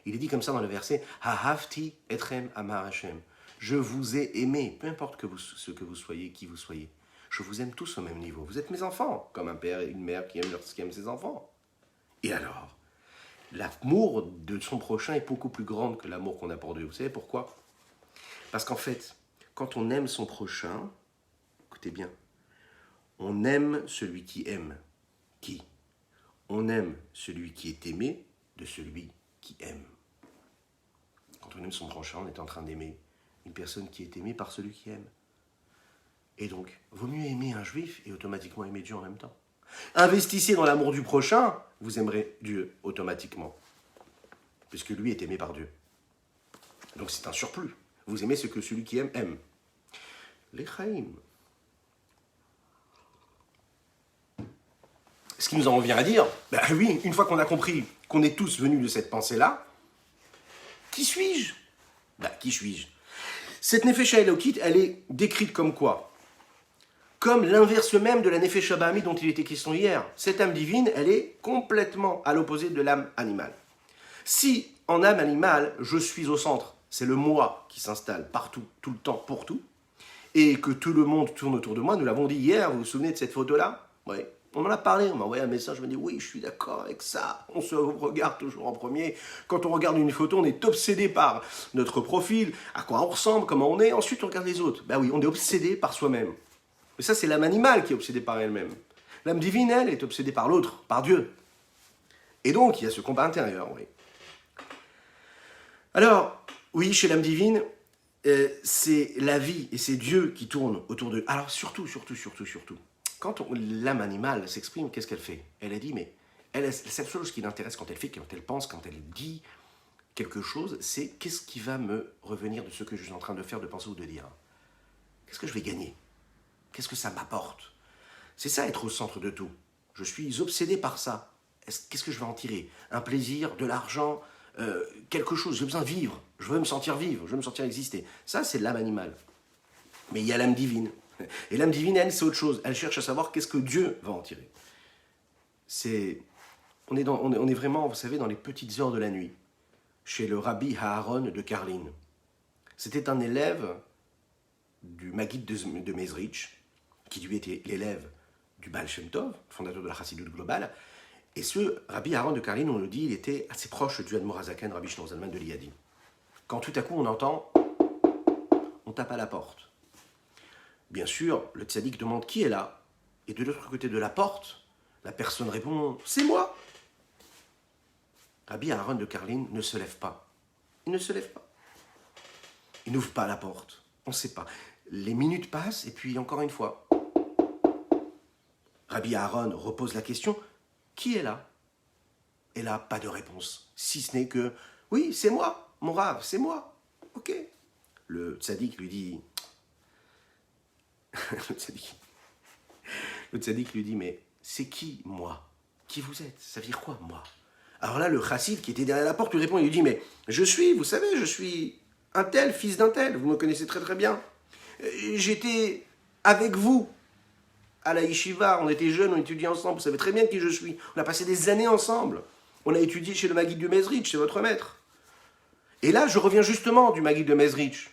S1: Il est dit comme ça dans le verset, Ahavti etrem amar Hashem. Je vous ai aimé, peu importe ce que vous soyez, qui vous soyez. Je vous aime tous au même niveau. Vous êtes mes enfants, comme un père et une mère qui aiment ses enfants. Et alors, l'amour de son prochain est beaucoup plus grand que l'amour qu'on a pour Dieu. Vous savez pourquoi? Parce qu'en fait, quand on aime son prochain, écoutez bien, on aime celui qui aime. Qui? On aime celui qui est aimé de celui qui aime. Quand on aime son prochain, on est en train d'aimer une personne qui est aimée par celui qui aime. Et donc, vaut mieux aimer un juif et automatiquement aimer Dieu en même temps. Investissez dans l'amour du prochain, vous aimerez Dieu automatiquement. Puisque lui est aimé par Dieu. Donc c'est un surplus. Vous aimez ce que celui qui aime, aime. Les chaïm. Ce qui nous en revient à dire, ben oui, une fois qu'on a compris qu'on est tous venus de cette pensée-là, qui suis-je? Ben, qui suis-je? Cette Nefesh Elokit, elle est décrite comme quoi? Comme l'inverse même de la Nefesh Bahami dont il était question hier. Cette âme divine, elle est complètement à l'opposé de l'âme animale. Si en âme animale, je suis au centre, c'est le moi qui s'installe partout, tout le temps, pour tout, et que tout le monde tourne autour de moi, nous l'avons dit hier, vous vous souvenez de cette photo-là? Oui. On en a parlé, on m'a envoyé un message, je me dis oui, je suis d'accord avec ça. On se regarde toujours en premier. Quand on regarde une photo, on est obsédé par notre profil, à quoi on ressemble, comment on est. Ensuite, on regarde les autres. Ben oui, on est obsédé par soi-même. Mais ça, c'est l'âme animale qui est obsédée par elle-même. L'âme divine, elle, est obsédée par l'autre, par Dieu. Et donc, il y a ce combat intérieur, oui. Alors, oui, chez l'âme divine, c'est la vie et c'est Dieu qui tourne autour d'eux. Alors, surtout. Quand l'âme animale s'exprime, qu'est-ce qu'elle fait? Elle a dit, mais la seule chose qui l'intéresse quand elle fait, quand elle pense, quand elle dit quelque chose, c'est qu'est-ce qui va me revenir de ce que je suis en train de faire, de penser ou de dire? Qu'est-ce que je vais gagner? Qu'est-ce que ça m'apporte? C'est ça, être au centre de tout. Je suis obsédé par ça. Qu'est-ce que je vais en tirer? Un plaisir, de l'argent, quelque chose. J'ai besoin de vivre. Je veux me sentir vivre, je veux me sentir exister. Ça, c'est l'âme animale. Mais il y a l'âme divine. Et l'âme divine, elle, c'est autre chose. Elle cherche à savoir qu'est-ce que Dieu va en tirer. On est vraiment, vous savez, dans les petites heures de la nuit, chez le rabbi Aharon de Karlin. C'était un élève du Maguid de Mezrich, qui lui était l'élève du Baal Shem Tov, fondateur de la Chassidut globale. Et ce rabbi Aharon de Karlin, on le dit, il était assez proche du Admor HaZaken, Rabbi Shneur Zalman de Liadi. Quand tout à coup on entend, on tape à la porte. Bien sûr, le tzaddik demande qui est là. Et de l'autre côté de la porte, la personne répond « C'est moi !» Rabbi Aharon de Karlin ne se lève pas. Il ne se lève pas. Il n'ouvre pas la porte. On ne sait pas. Les minutes passent et puis encore une fois. Rabbi Aharon repose la question « Qui est là ?» Et là, pas de réponse. Si ce n'est que « Oui, c'est moi, mon Rav, c'est moi. » Ok. Le tzaddik lui dit le tzaddik lui dit, mais c'est qui, moi? Qui vous êtes? Ça veut dire quoi, moi? Alors là, le chassid qui était derrière la porte lui répond, il lui dit, mais je suis, vous savez, je suis un tel, fils d'un tel, vous me connaissez très très bien. J'étais avec vous à la yeshiva, on était jeunes, on étudiait ensemble, vous savez très bien qui je suis. On a passé des années ensemble. On a étudié chez le Maguid de Mezrich, chez votre maître. Et là, je reviens justement du Maguid de Mezrich.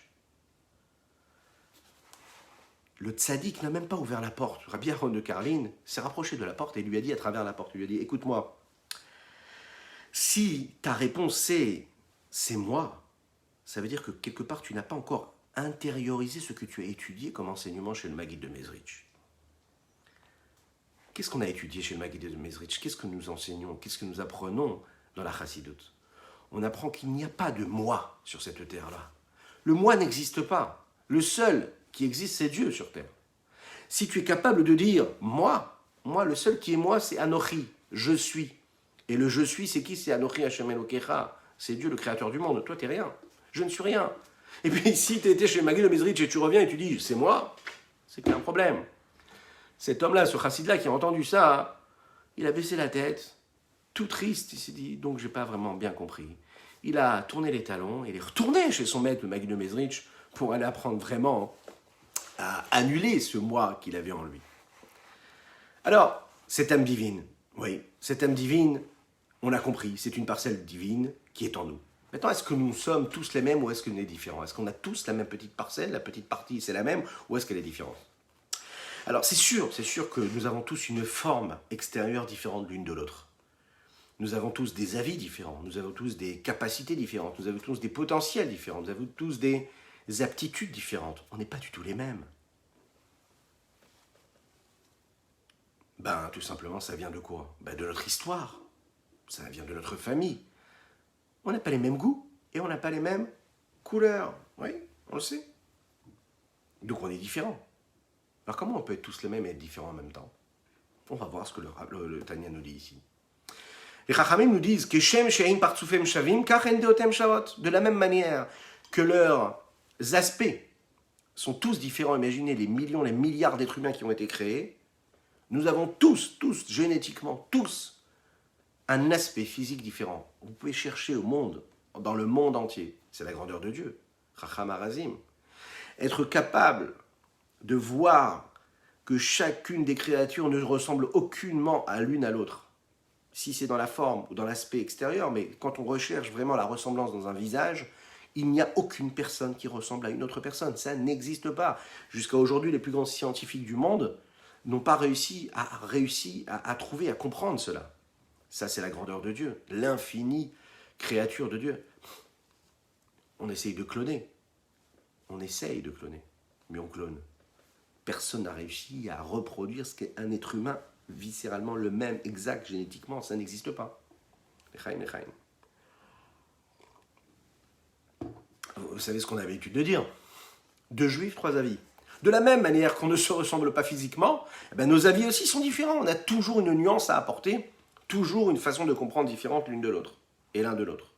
S1: Le tzaddik n'a même pas ouvert la porte. Rabbi Aharon de Karlin s'est rapproché de la porte et lui a dit à travers la porte, il lui a dit, écoute-moi, si ta réponse c'est moi, ça veut dire que quelque part tu n'as pas encore intériorisé ce que tu as étudié comme enseignement chez le Maguid de Mezrich. Qu'est-ce qu'on a étudié chez le Maguid de Mezrich? Qu'est-ce que nous enseignons? Qu'est-ce que nous apprenons dans la Chassidut? On apprend qu'il n'y a pas de moi sur cette terre-là. Le moi n'existe pas. Le seul qui existe, c'est Dieu sur terre. Si tu es capable de dire « moi, le seul qui est moi, c'est Anochi, je suis ». Et le « je suis », c'est qui? C'est Anochi Hashem Elokecha. C'est Dieu, le créateur du monde. Toi, tu n'es rien. Je ne suis rien. Et puis, si tu étais chez Maguid de Mezrich et tu reviens et tu dis « c'est moi », c'est qu'il y a un problème. Cet homme-là, ce chassid-là qui a entendu ça, il a baissé la tête, tout triste. Il s'est dit « donc, je n'ai pas vraiment bien compris ». Il a tourné les talons, il est retourné chez son maître, le Maguid de Mezrich, pour aller apprendre vraiment à annuler ce moi qu'il avait en lui. Alors, cette âme divine, oui, cette âme divine, on a compris, c'est une parcelle divine qui est en nous. Maintenant, est-ce que nous sommes tous les mêmes ou est-ce qu'on est différents? Est-ce qu'on a tous la même petite parcelle, la petite partie c'est la même, ou est-ce qu'elle est différente? Alors c'est sûr que nous avons tous une forme extérieure différente l'une de l'autre. Nous avons tous des avis différents, nous avons tous des capacités différentes, nous avons tous des potentiels différents, nous avons tous des aptitudes différentes. On n'est pas du tout les mêmes. Ben, tout simplement, ça vient de quoi? Ben, de notre histoire. Ça vient de notre famille. On n'a pas les mêmes goûts et on n'a pas les mêmes couleurs. Oui, on le sait. Donc on est différents. Alors comment on peut être tous les mêmes et être différents en même temps? On va voir ce que le Tanya nous dit ici. Les Chachamim nous disent que de la même manière que leurs aspects sont tous différents. Imaginez les millions, les milliards d'êtres humains qui ont été créés. Nous avons tous, génétiquement, tous, un aspect physique différent. Vous pouvez chercher au monde, dans le monde entier. C'est la grandeur de Dieu. Chacham Arazim. Être capable de voir que chacune des créatures ne ressemble aucunement à l'une à l'autre. Si c'est dans la forme ou dans l'aspect extérieur, mais quand on recherche vraiment la ressemblance dans un visage, il n'y a aucune personne qui ressemble à une autre personne. Ça n'existe pas. Jusqu'à aujourd'hui, les plus grands scientifiques du monde n'ont pas réussi à trouver, à comprendre cela. Ça, c'est la grandeur de Dieu, l'infinie créature de Dieu. On essaye de cloner. Mais on clone. Personne n'a réussi à reproduire ce qu'est un être humain viscéralement le même, exact, génétiquement, ça n'existe pas. Lechaim. Vous savez ce qu'on a l'habitude de dire? 2 juifs, 3 avis. De la même manière qu'on ne se ressemble pas physiquement, nos avis aussi sont différents. On a toujours une nuance à apporter, toujours une façon de comprendre différente l'une de l'autre, et l'un de l'autre.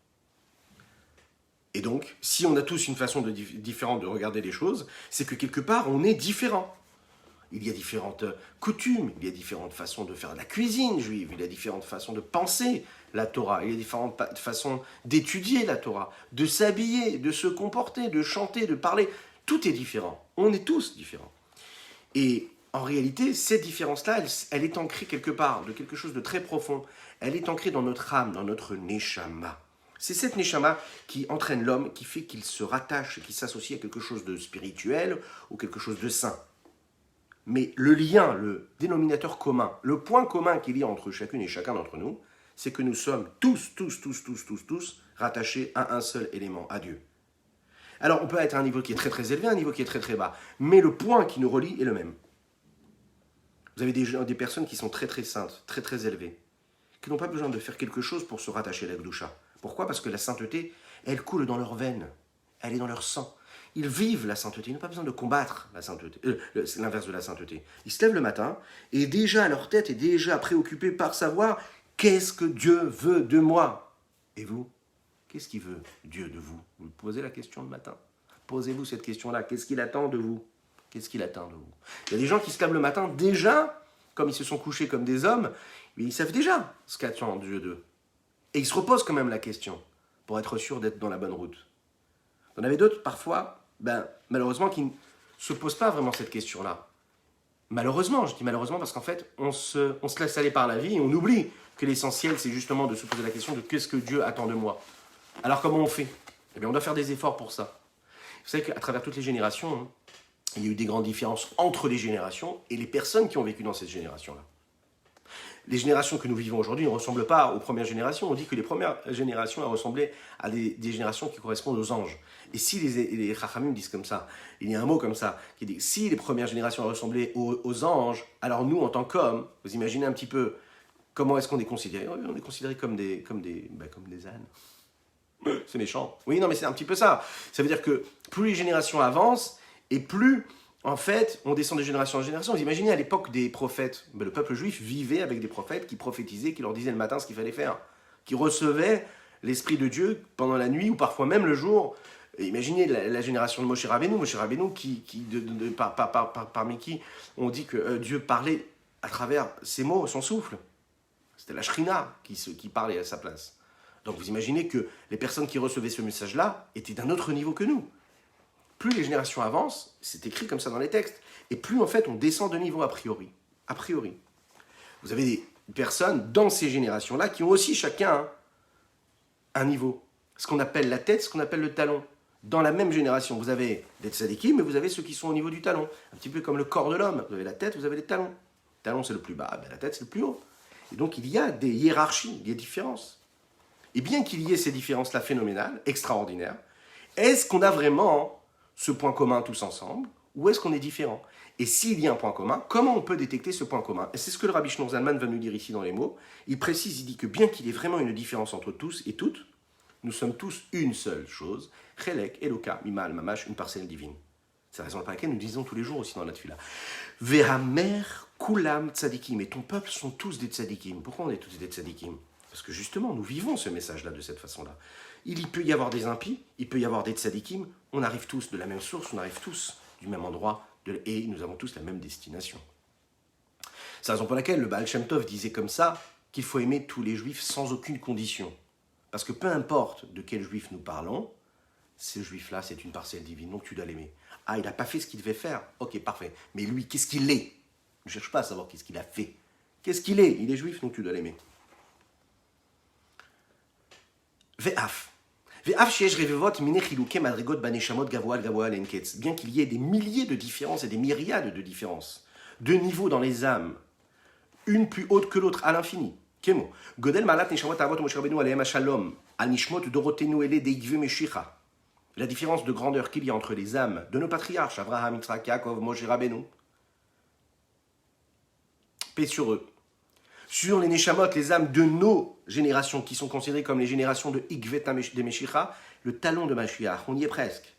S1: Et donc, si on a tous une façon différente de regarder les choses, c'est que quelque part, on est différent. Il y a différentes coutumes, il y a différentes façons de faire la cuisine juive, il y a différentes façons de penser la Torah, il y a différentes façons d'étudier la Torah, de s'habiller, de se comporter, de chanter, de parler. Tout est différent. On est tous différents. Et en réalité, cette différence-là, elle est ancrée quelque part, de quelque chose de très profond. Elle est ancrée dans notre âme, dans notre neshama. C'est cette neshama qui entraîne l'homme, qui fait qu'il se rattache, qu'il s'associe à quelque chose de spirituel ou quelque chose de saint. Mais le lien, le dénominateur commun, le point commun qu'il y a entre chacune et chacun d'entre nous, c'est que nous sommes tous rattachés à un seul élément, à Dieu. Alors on peut être à un niveau qui est très très élevé, un niveau qui est très très bas, mais le point qui nous relie est le même. Vous avez des personnes qui sont très très saintes, très très élevées, qui n'ont pas besoin de faire quelque chose pour se rattacher à la Gdoucha. Pourquoi? Parce que la sainteté, elle coule dans leurs veines, elle est dans leur sang. Ils vivent la sainteté, ils n'ont pas besoin de combattre la sainteté, c'est l'inverse de la sainteté. Ils se lèvent le matin et déjà leur tête est déjà préoccupée par savoir qu'est-ce que Dieu veut de moi. Et vous, qu'est-ce qu'il veut Dieu de vous? Vous posez la question le matin. Posez-vous cette question-là. Qu'est-ce qu'il attend de vous? Qu'est-ce qu'il attend de vous? Il y a des gens qui se lèvent le matin déjà, comme ils se sont couchés comme des hommes, mais ils savent déjà ce qu'attend Dieu d'eux. Et ils se reposent quand même la question pour être sûr d'être dans la bonne route. Vous en avez d'autres parfois, malheureusement, qui ne se posent pas vraiment cette question-là. Malheureusement, je dis malheureusement parce qu'en fait, on se laisse aller par la vie et on oublie que l'essentiel, c'est justement de se poser la question de qu'est-ce que Dieu attend de moi. Alors comment on fait? Eh bien, on doit faire des efforts pour ça. Vous savez qu'à travers toutes les générations, il y a eu des grandes différences entre les générations et les personnes qui ont vécu dans cette génération-là. Les générations que nous vivons aujourd'hui ne ressemblent pas aux premières générations. On dit que les premières générations ressemblaient à des générations qui correspondent aux anges. Et si les Chachamim disent comme ça, il y a un mot comme ça, qui dit si les premières générations ressemblaient aux anges, alors nous, en tant qu'hommes, vous imaginez un petit peu comment est-ce qu'on est considéré? On est considéré comme des ânes. C'est méchant. Oui, non, mais c'est un petit peu ça. Ça veut dire que plus les générations avancent, et plus, en fait, on descend de génération en génération. Vous imaginez à l'époque des prophètes, le peuple juif vivait avec des prophètes qui prophétisaient, qui leur disaient le matin ce qu'il fallait faire, qui recevaient l'Esprit de Dieu pendant la nuit ou parfois même le jour. Et imaginez la génération de Moshe Rabbeinu, parmi qui on dit que Dieu parlait à travers ses mots, son souffle. C'était la Shrina qui parlait à sa place. Donc vous imaginez que les personnes qui recevaient ce message-là étaient d'un autre niveau que nous. Plus les générations avancent, c'est écrit comme ça dans les textes, et plus en fait on descend de niveau a priori. A priori. Vous avez des personnes dans ces générations-là qui ont aussi chacun un niveau. ce qu'on appelle la tête, ce qu'on appelle le talon. Dans la même génération, vous avez des tzadikim, mais vous avez ceux qui sont au niveau du talon. Un petit peu comme le corps de l'homme. Vous avez la tête, vous avez les talons. Le talon, c'est le plus bas, ben, la tête, c'est le plus haut. Et donc, il y a des hiérarchies, des différences. Et bien qu'il y ait ces différences-là phénoménales, extraordinaires, est-ce qu'on a vraiment ce point commun tous ensemble, ou est-ce qu'on est différents? Et s'il y a un point commun, comment on peut détecter ce point commun? Et c'est ce que le Rabbi Shneur Zalman va nous dire ici dans les mots. Il précise, il dit que bien qu'il y ait vraiment une différence entre tous et toutes, nous sommes tous une seule chose, Chelek, Eloka, Mimal, Mamash, une parcelle divine. C'est la raison pour laquelle nous disons tous les jours aussi dans la Tfila. Vehamer, Kulam, Tzadikim. Et ton peuple sont tous des Tzadikim. Pourquoi on est tous des Tzadikim? Parce que justement, nous vivons ce message-là de cette façon-là. Il peut y avoir des impies, il peut y avoir des Tzadikim. On arrive tous de la même source, on arrive tous du même endroit, et nous avons tous la même destination. C'est la raison pour laquelle le Baal Shem Tov disait comme ça qu'il faut aimer tous les juifs sans aucune condition. Parce que peu importe de quel juif nous parlons, ce juif-là, c'est une parcelle divine, donc tu dois l'aimer. Ah, il n'a pas fait ce qu'il devait faire. Ok, parfait. Mais lui, qu'est-ce qu'il est? Ne cherche pas à savoir qu'est-ce qu'il a fait. Qu'est-ce qu'il est? Il est juif, donc tu dois l'aimer. Ve'af. Ve'af sheyesh revevot mine chiluke madrigot baneshamot gavoal gavoal enketz. Bien qu'il y ait des milliers de différences et des myriades de différences, de niveaux dans les âmes, une plus haute que l'autre, à l'infini. Kemo. Godel malat neshamot avot Moshe Rabbeinu alehem hashalom, al nishmot dorotenu ele deigve meshicha. La différence de grandeur qu'il y a entre les âmes de nos patriarches, Abraham, Yitzhak, Yaakov, Moshe Rabbeinu, paix sur eux. Sur les neshamot, les âmes de nos générations, qui sont considérées comme les générations de Igvet de Meshicha, le talon de Mashiach, on y est presque.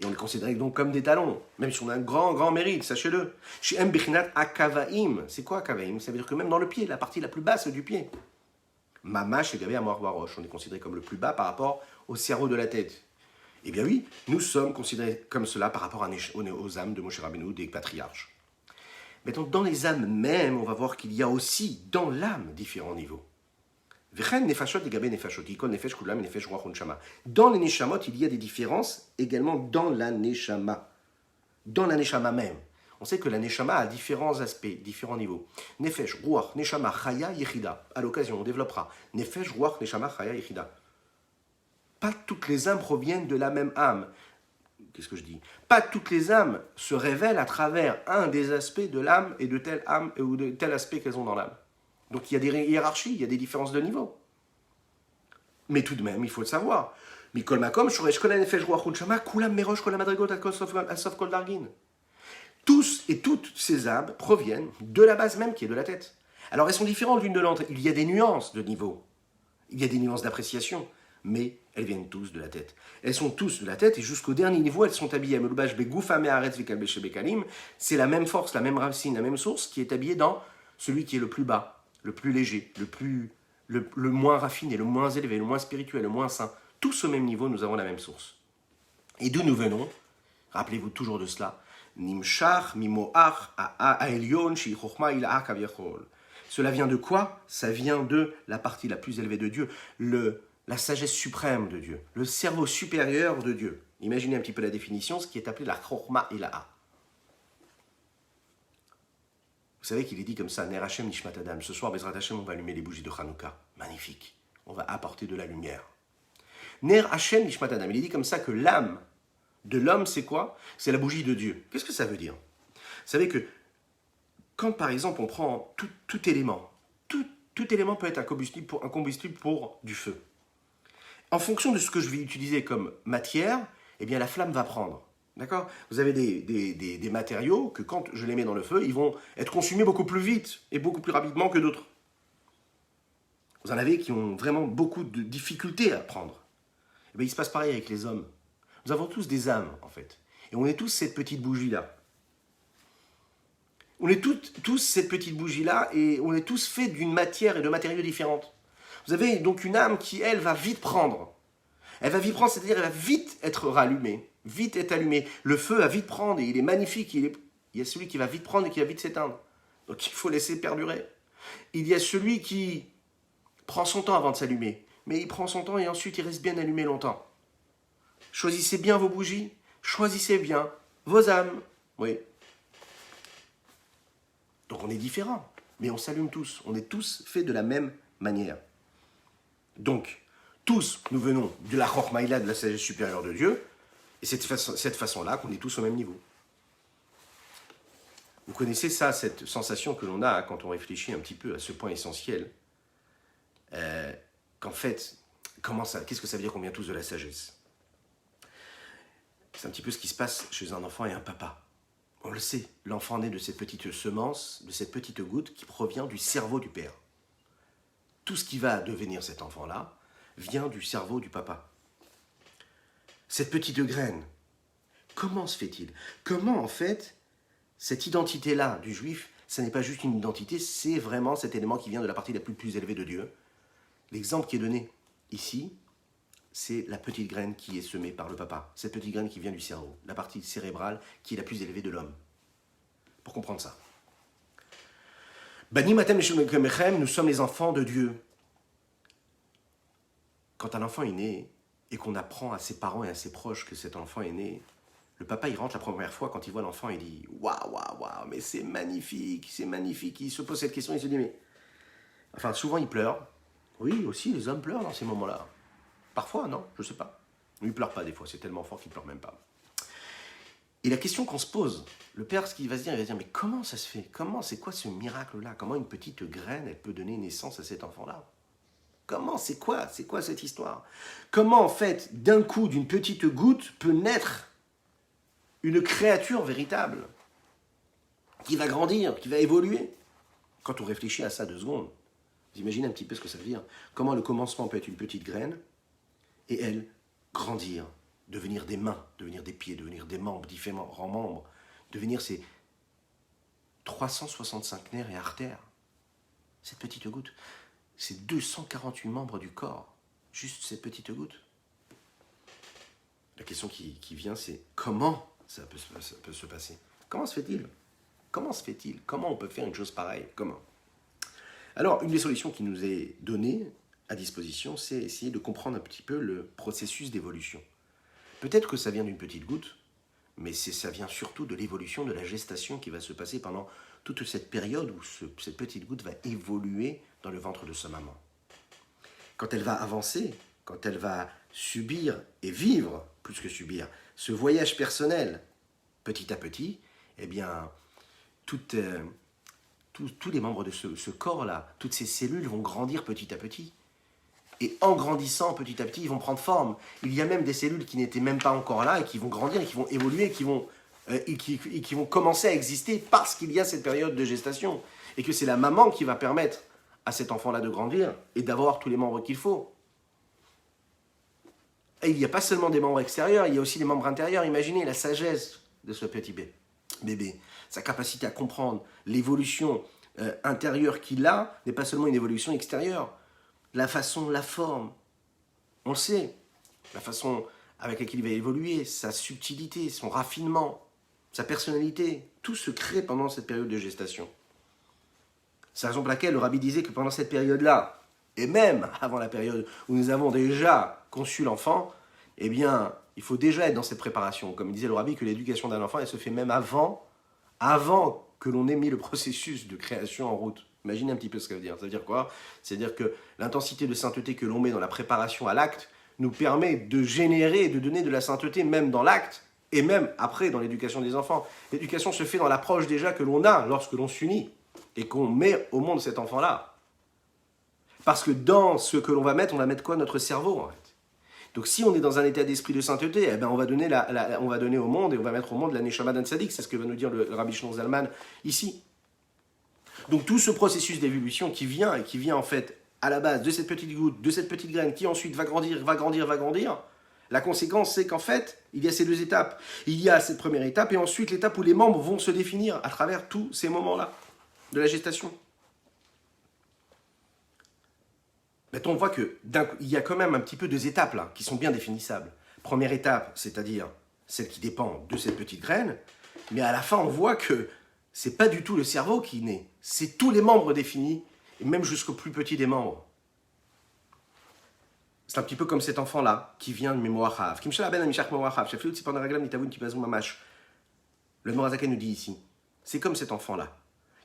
S1: Et on les considère donc comme des talons, même si on a un grand, grand mérite, sachez-le. Shem Bechinat Akavaim. C'est quoi Akavaim? Ça veut dire que même dans le pied, la partie la plus basse du pied. Mamash et Gavé Amor Barosh, on est considéré comme le plus bas par rapport au cerveau de la tête. Eh bien oui, nous sommes considérés comme cela par rapport aux âmes de Moshe Rabbeinu, des patriarches. Mais donc dans les âmes même, on va voir qu'il y a aussi dans l'âme différents niveaux. Dans les neshamot, il y a des différences également dans la neshama. Dans la neshama même. On sait que la neshama a différents aspects, différents niveaux. Nefesh, ruach, neshama, chaya, yechida. À l'occasion, on développera. Nefesh, ruach, neshama, chaya, yechida. Pas toutes les âmes proviennent de la même âme. Qu'est-ce que je dis? Pas toutes les âmes se révèlent à travers un des aspects de l'âme et de telle âme ou de tel aspect qu'elles ont dans l'âme. Donc il y a des hiérarchies, il y a des différences de niveau. Mais tout de même, il faut le savoir. Mikol makom, shoresh kol hanefesh ruach unshama, kulam merosh kol hamadrigot asof kol dargin. Tous et toutes ces âmes proviennent de la base même qui est de la tête. Alors elles sont différentes l'une de l'autre. Il y a des nuances de niveau. Il y a des nuances d'appréciation. Mais elles viennent tous de la tête. Elles sont tous de la tête et jusqu'au dernier niveau, elles sont habillées. C'est la même force, la même racine, la même source qui est habillée dans celui qui est le plus bas, le plus léger, le moins raffiné, le moins élevé, le moins spirituel, le moins saint. Tous au même niveau, nous avons la même source. Et d'où nous venons? Rappelez-vous toujours de cela. Nimshach mimoach aelyon shi chochma ilaha kavyachol. Cela vient de quoi? Ça vient de la partie la plus élevée de Dieu, la sagesse suprême de Dieu, le cerveau supérieur de Dieu. Imaginez un petit peu la définition, ce qui est appelé la Chochma Ilaha. Vous savez qu'il est dit comme ça, Ner Hashem Nishmat Adam. Ce soir, Bezrat Hashem, on va allumer les bougies de Hanouka. Magnifique. On va apporter de la lumière. Ner Hashem Nishmat Adam. Il est dit comme ça que l'âme de l'homme, c'est quoi? C'est la bougie de Dieu. Qu'est-ce que ça veut dire? Vous savez que quand, par exemple, on prend tout élément, tout élément peut être un combustible pour du feu. En fonction de ce que je vais utiliser comme matière, eh bien la flamme va prendre. D'accord? Vous avez des matériaux que quand je les mets dans le feu, ils vont être consumés beaucoup plus vite et beaucoup plus rapidement que d'autres. Vous en avez qui ont vraiment beaucoup de difficultés à prendre. Eh bien, il se passe pareil avec les hommes. Nous avons tous des âmes, en fait. Et on est tous cette petite bougie-là. On est tous cette petite bougie-là et on est tous faits d'une matière et de matériaux différentes. Vous avez donc une âme qui, elle, va vite prendre. Elle va vite prendre, c'est-à-dire elle va vite être rallumée, vite être allumée. Le feu va vite prendre et il est magnifique. Il y a celui qui va vite prendre et qui va vite s'éteindre. Donc il faut laisser perdurer. Il y a celui qui prend son temps avant de s'allumer. Mais il prend son temps et ensuite il reste bien allumé longtemps. Choisissez bien vos bougies. Choisissez bien vos âmes. Oui. Donc on est différents. Mais on s'allume tous. On est tous faits de la même manière. Donc, tous, nous venons de la Chormaïla, de la sagesse supérieure de Dieu, et c'est de cette façon-là qu'on est tous au même niveau. Vous connaissez ça, cette sensation que l'on a quand on réfléchit un petit peu à ce point essentiel, qu'en fait, qu'est-ce que ça veut dire qu'on vient tous de la sagesse? C'est un petit peu ce qui se passe chez un enfant et un papa. On le sait, l'enfant naît de cette petite semence, de cette petite goutte qui provient du cerveau du père. Tout ce qui va devenir cet enfant-là vient du cerveau du papa. Cette petite graine, comment se fait-il? Comment, en fait, cette identité-là du juif, ça n'est pas juste une identité, c'est vraiment cet élément qui vient de la partie la plus élevée de Dieu. L'exemple qui est donné ici, c'est la petite graine qui est semée par le papa. Cette petite graine qui vient du cerveau, la partie cérébrale qui est la plus élevée de l'homme. Pour comprendre ça. Banim atem nous sommes les enfants de Dieu. Quand un enfant est né et qu'on apprend à ses parents et à ses proches que cet enfant est né, le papa il rentre la première fois quand il voit l'enfant, il dit waouh, waouh, waouh, mais c'est magnifique, c'est magnifique. Il se pose cette question, il se dit mais. Enfin, souvent il pleure. Oui, aussi les hommes pleurent dans ces moments-là. Parfois, non, je ne sais pas. Il ne pleure pas des fois, c'est tellement fort qu'il ne pleure même pas. Et la question qu'on se pose, le père, ce qu'il va se dire, il va se dire, mais comment ça se fait? Comment, c'est quoi ce miracle-là? Comment une petite graine, elle peut donner naissance à cet enfant-là? Comment, c'est quoi cette histoire? Comment, en fait, d'un coup, d'une petite goutte, peut naître une créature véritable qui va grandir, qui va évoluer? Quand on réfléchit à ça 2 secondes, vous imaginez un petit peu ce que ça veut dire? Comment le commencement peut être une petite graine et elle, grandir, devenir des mains, devenir des pieds, devenir des membres, différents membres, devenir ces 365 nerfs et artères. Cette petite goutte, c'est 248 membres du corps, juste cette petite goutte. La question qui vient, c'est comment ça peut se passer? Comment se fait-il? Comment se fait-il? Comment on peut faire une chose pareille? Comment? Alors, une des solutions qui nous est donnée à disposition, c'est essayer de comprendre un petit peu le processus d'évolution. Peut-être que ça vient d'une petite goutte, mais ça vient surtout de l'évolution, de la gestation qui va se passer pendant toute cette période où cette petite goutte va évoluer dans le ventre de sa maman. Quand elle va avancer, quand elle va subir et vivre, plus que subir, ce voyage personnel, petit à petit, eh bien, tous les membres de ce corps-là, toutes ces cellules vont grandir petit à petit. Et en grandissant petit à petit, ils vont prendre forme. Il y a même des cellules qui n'étaient même pas encore là et qui vont grandir, et qui vont évoluer, et qui vont commencer à exister parce qu'il y a cette période de gestation. Et que c'est la maman qui va permettre à cet enfant-là de grandir et d'avoir tous les membres qu'il faut. Et il n'y a pas seulement des membres extérieurs, il y a aussi des membres intérieurs. Imaginez la sagesse de ce petit bébé. Sa capacité à comprendre l'évolution intérieure qu'il a n'est pas seulement une évolution extérieure. La façon, la forme, on le sait, la façon avec laquelle il va évoluer, sa subtilité, son raffinement, sa personnalité, tout se crée pendant cette période de gestation. C'est la raison pour laquelle le rabbi disait que pendant cette période-là, et même avant la période où nous avons déjà conçu l'enfant, eh bien, il faut déjà être dans cette préparation. Comme disait le rabbi, que l'éducation d'un enfant, elle se fait même avant que l'on ait mis le processus de création en route. Imaginez un petit peu ce que ça veut dire. Ça veut dire quoi? C'est-à-dire que l'intensité de sainteté que l'on met dans la préparation à l'acte nous permet de générer et de donner de la sainteté même dans l'acte et même après dans l'éducation des enfants. L'éducation se fait dans l'approche déjà que l'on a lorsque l'on s'unit et qu'on met au monde cet enfant-là. Parce que dans ce que l'on va mettre, on va mettre quoi? Notre cerveau, en fait. Donc si on est dans un état d'esprit de sainteté, eh ben on va donner au monde et on va mettre au monde la Neshama d'un Tzadik. C'est ce que va nous dire le Rabbi Shlomo Zalman ici. Donc tout ce processus d'évolution qui vient en fait à la base de cette petite goutte, de cette petite graine qui ensuite va grandir, la conséquence c'est qu'en fait, il y a ces 2 étapes. Il y a cette première étape et ensuite l'étape où les membres vont se définir à travers tous ces moments-là de la gestation. Maintenant, on voit qu'il y a quand même un petit peu 2 étapes là qui sont bien définissables. Première étape, c'est-à-dire celle qui dépend de cette petite graine, mais à la fin on voit que c'est pas du tout le cerveau qui naît, c'est tous les membres définis, et même jusqu'au plus petit des membres. C'est un petit peu comme cet enfant-là, qui vient de Mémoachav. Le Morazaken nous dit ici, c'est comme cet enfant-là,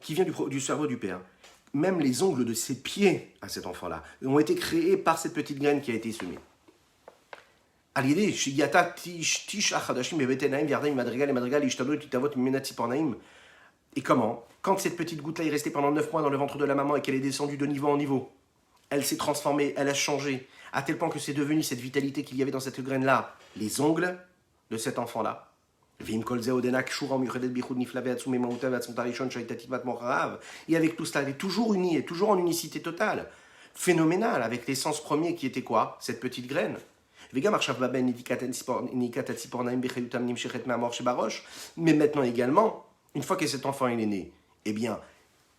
S1: qui vient du cerveau du père. même les ongles de ses pieds à cet enfant-là ont été créés par cette petite graine qui a été semée. Et comment? Quand cette petite goutte-là est restée pendant 9 mois dans le ventre de la maman et qu'elle est descendue de niveau en niveau, elle s'est transformée, elle a changé, à tel point que c'est devenu cette vitalité qu'il y avait dans cette graine-là, les ongles de cet enfant-là. Et avec tout cela, elle est toujours unie, elle est toujours en unicité totale, phénoménale, avec l'essence première qui était quoi? Cette petite graine. Mais maintenant également, une fois que cet enfant est né, eh bien,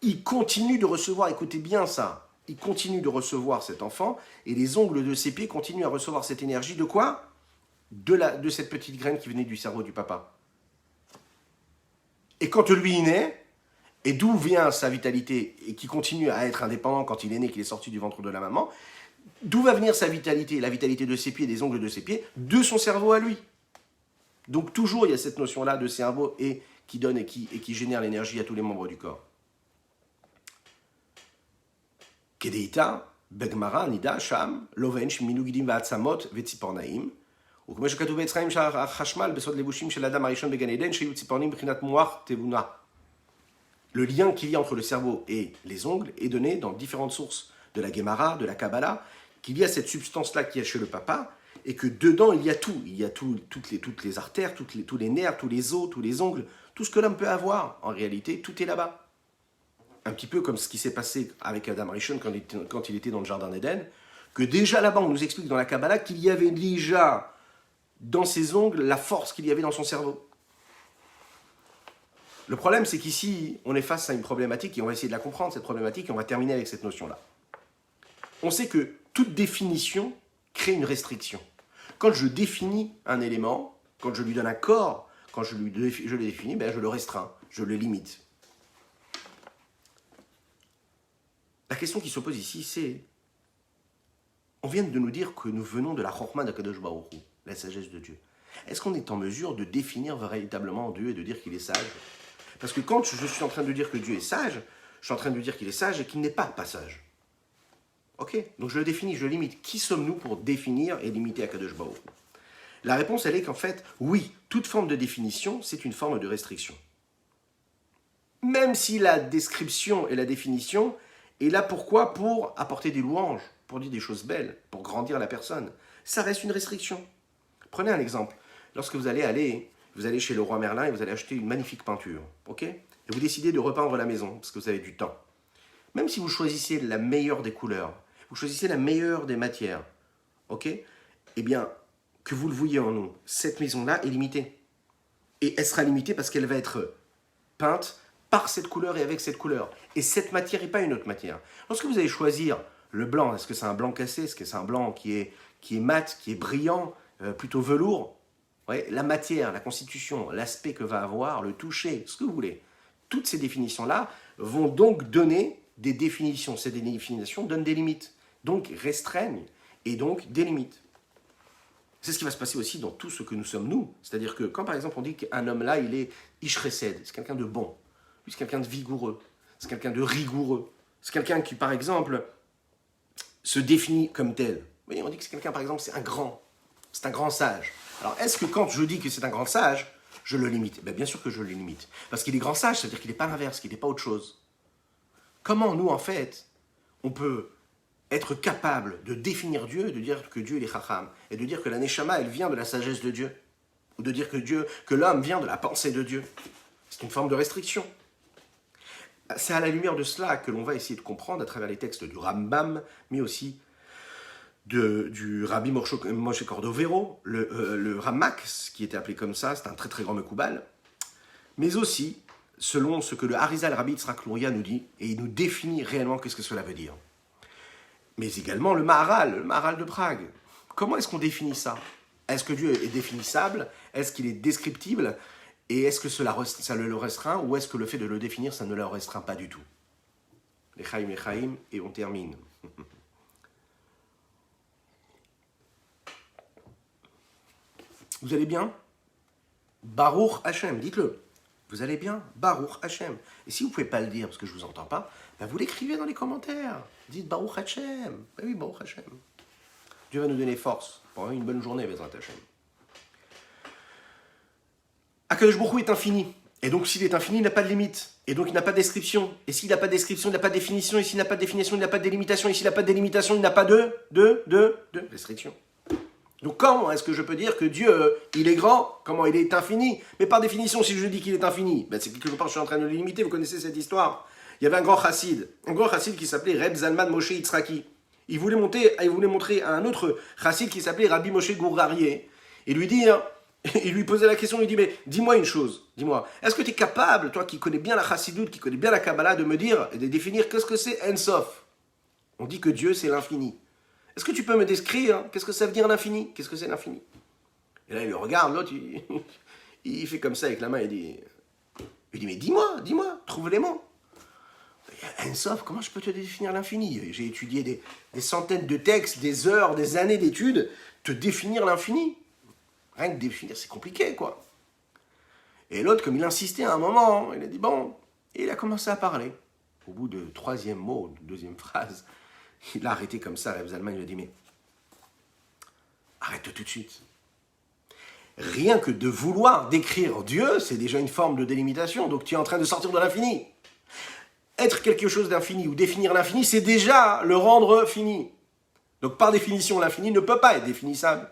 S1: il continue de recevoir, écoutez bien ça, il continue de recevoir cet enfant, et les ongles de ses pieds continuent à recevoir cette énergie de quoi? De cette petite graine qui venait du cerveau du papa. Et quand lui il naît, et d'où vient sa vitalité, et qui continue à être indépendant quand il est né, qu'il est sorti du ventre de la maman, d'où va venir sa vitalité, la vitalité de ses pieds, des ongles de ses pieds, de son cerveau à lui. Donc toujours il y a cette notion-là de cerveau et qui donne et qui génère l'énergie à tous les membres du corps. Kedeita, Begmara, Nida, Sham, Loven, Shminugidim, Vatsamot, Vetsipornaim. וכמו שכתוב בעץ חיים שהחשמל בסוד לבושים של האדם הראשון בגן עדן שהיו ציפורנים בחינת מוח תבונה. Le lien qu'il y a entre le cerveau et les ongles est donné dans différentes sources de la Gemara, de la Kabbalah, qu'il y a cette substance-là qui est chez le papa, et que dedans il y a tout. Il y a toutes les artères, tous les nerfs, tous les os, tous les ongles, tout ce que l'homme peut avoir. En réalité, tout est là-bas. Un petit peu comme ce qui s'est passé avec Adam Rishon quand il était dans le jardin d'Éden, que déjà là-bas on nous explique dans la Kabbalah qu'il y avait déjà dans ses ongles la force qu'il y avait dans son cerveau. Le problème, c'est qu'ici, on est face à une problématique et on va essayer de la comprendre, cette problématique, et on va terminer avec cette notion-là. On sait que toute définition crée une restriction. Quand je définis un élément, quand je lui donne un corps, quand je le définis, ben je le restreins, je le limite. La question qui se pose ici, c'est, on vient de nous dire que nous venons de la Chokhma d'Akadosh Baruch Hu, la sagesse de Dieu. Est-ce qu'on est en mesure de définir véritablement Dieu et de dire qu'il est sage? Parce que quand je suis en train de dire que Dieu est sage, je suis en train de dire qu'il est sage et qu'il n'est pas sage. Ok? Donc je le définis, je le limite. Qui sommes-nous pour définir et limiter Akadosh Baruch Hu? La réponse, elle est qu'en fait, oui, toute forme de définition, c'est une forme de restriction. Même si la description et la définition est là pourquoi? Pour apporter des louanges, pour dire des choses belles, pour grandir la personne. Ça reste une restriction. Prenez un exemple. Lorsque vous allez chez le roi Merlin et vous allez acheter une magnifique peinture, ok? Et vous décidez de repeindre la maison parce que vous avez du temps. Même si vous choisissez la meilleure des couleurs, vous choisissez la meilleure des matières, ok? Eh bien, que vous le voyez en nous, cette maison-là est limitée. Et elle sera limitée parce qu'elle va être peinte par cette couleur et avec cette couleur. Et cette matière et pas une autre matière. Lorsque vous allez choisir le blanc, est-ce que c'est un blanc cassé? Est-ce que c'est un blanc qui est mat, qui est brillant, plutôt velours? Ouais, la matière, la constitution, l'aspect que va avoir, le toucher, ce que vous voulez. Toutes ces définitions-là vont donc donner des définitions. Ces définitions donnent des limites, donc restreignent et donc délimitent. C'est ce qui va se passer aussi dans tout ce que nous sommes nous. C'est-à-dire que quand par exemple on dit qu'un homme là, il est ish chesed, c'est quelqu'un de bon, lui c'est quelqu'un de vigoureux, c'est quelqu'un de rigoureux, c'est quelqu'un qui par exemple se définit comme tel. Vous voyez, on dit que c'est quelqu'un par exemple, c'est un grand sage. Alors, est-ce que quand je dis que c'est un grand sage, je le limite? Bien sûr que je le limite. Parce qu'il est grand sage, c'est-à-dire qu'il n'est pas l'inverse, qu'il n'est pas autre chose. Comment, nous, en fait, on peut être capable de définir Dieu, de dire que Dieu il est chacham, et de dire que la neshama, elle vient de la sagesse de Dieu, ou de dire que l'homme vient de la pensée de Dieu? C'est une forme de restriction. C'est à la lumière de cela que l'on va essayer de comprendre à travers les textes du Rambam, mais aussi du Rabbi Moshe Cordovero, le Ramak, qui était appelé comme ça, c'est un très très grand Mekoubal, mais aussi selon ce que le Harizal Rabbi Yitzhak Luria nous dit, et il nous définit réellement qu'est-ce que cela veut dire. Mais également le Maharal de Prague. Comment est-ce qu'on définit ça? Est-ce que Dieu est définissable? Est-ce qu'il est descriptible? Et est-ce que ça le restreint? Ou est-ce que le fait de le définir, ça ne le restreint pas du tout? Les Chaim, et on termine. Vous allez bien? Baruch Hashem, dites-le. Vous allez bien? Baruch Hashem. Et si vous ne pouvez pas le dire parce que je ne vous entends pas, ben vous l'écrivez dans les commentaires. Dites Baruch Hashem. Ben oui, Baruch Hashem. Dieu va nous donner force pour une bonne journée, Bezrat Hashem. Akadosh Baruch Hu est infini. Et donc, s'il est infini, il n'a pas de limite. Et donc, il n'a pas de description. Et s'il n'a pas de description, il n'a pas de définition. Et s'il n'a pas de définition, il n'a pas de délimitation. Et s'il n'a pas de délimitation, il n'a pas de restriction. Donc, comment est-ce que je peux dire que Dieu, il est grand? Comment il est infini? Mais par définition, si je dis qu'il est infini, ben c'est que quelque part, je suis en train de le limiter. Vous connaissez cette histoire. Il y avait un grand chassid qui s'appelait Reb Zalman Moshe Yitzraki. Il voulait montrer à un autre chassid qui s'appelait Rabbi Moshe Gourarié. Et lui dire... Il lui posait la question, il lui dit, mais dis-moi une chose, dis-moi, est-ce que tu es capable, toi qui connais bien la chassidoute, qui connais bien la Kabbalah, de me dire et de définir qu'est-ce que c'est En Sof? On dit que Dieu, c'est l'infini. Est-ce que tu peux me décrire, qu'est-ce que ça veut dire l'infini? Qu'est-ce que c'est l'infini? Et là, il le regarde, l'autre, il fait comme ça avec la main, il dit, mais dis-moi, trouve les mots. En Sof, comment je peux te définir l'infini? J'ai étudié des centaines de textes, des heures, des années d'études, te définir l'infini. Rien que définir, c'est compliqué, quoi. Et l'autre, comme il insistait à un moment, il a dit bon, et il a commencé à parler. Au bout de troisième mot, deuxième phrase, il a arrêté comme ça, Reb Zalman, il a dit mais arrête tout de suite. Rien que de vouloir décrire Dieu, c'est déjà une forme de délimitation, donc tu es en train de sortir de l'infini. Être quelque chose d'infini ou définir l'infini, c'est déjà le rendre fini. Donc par définition, l'infini ne peut pas être définissable.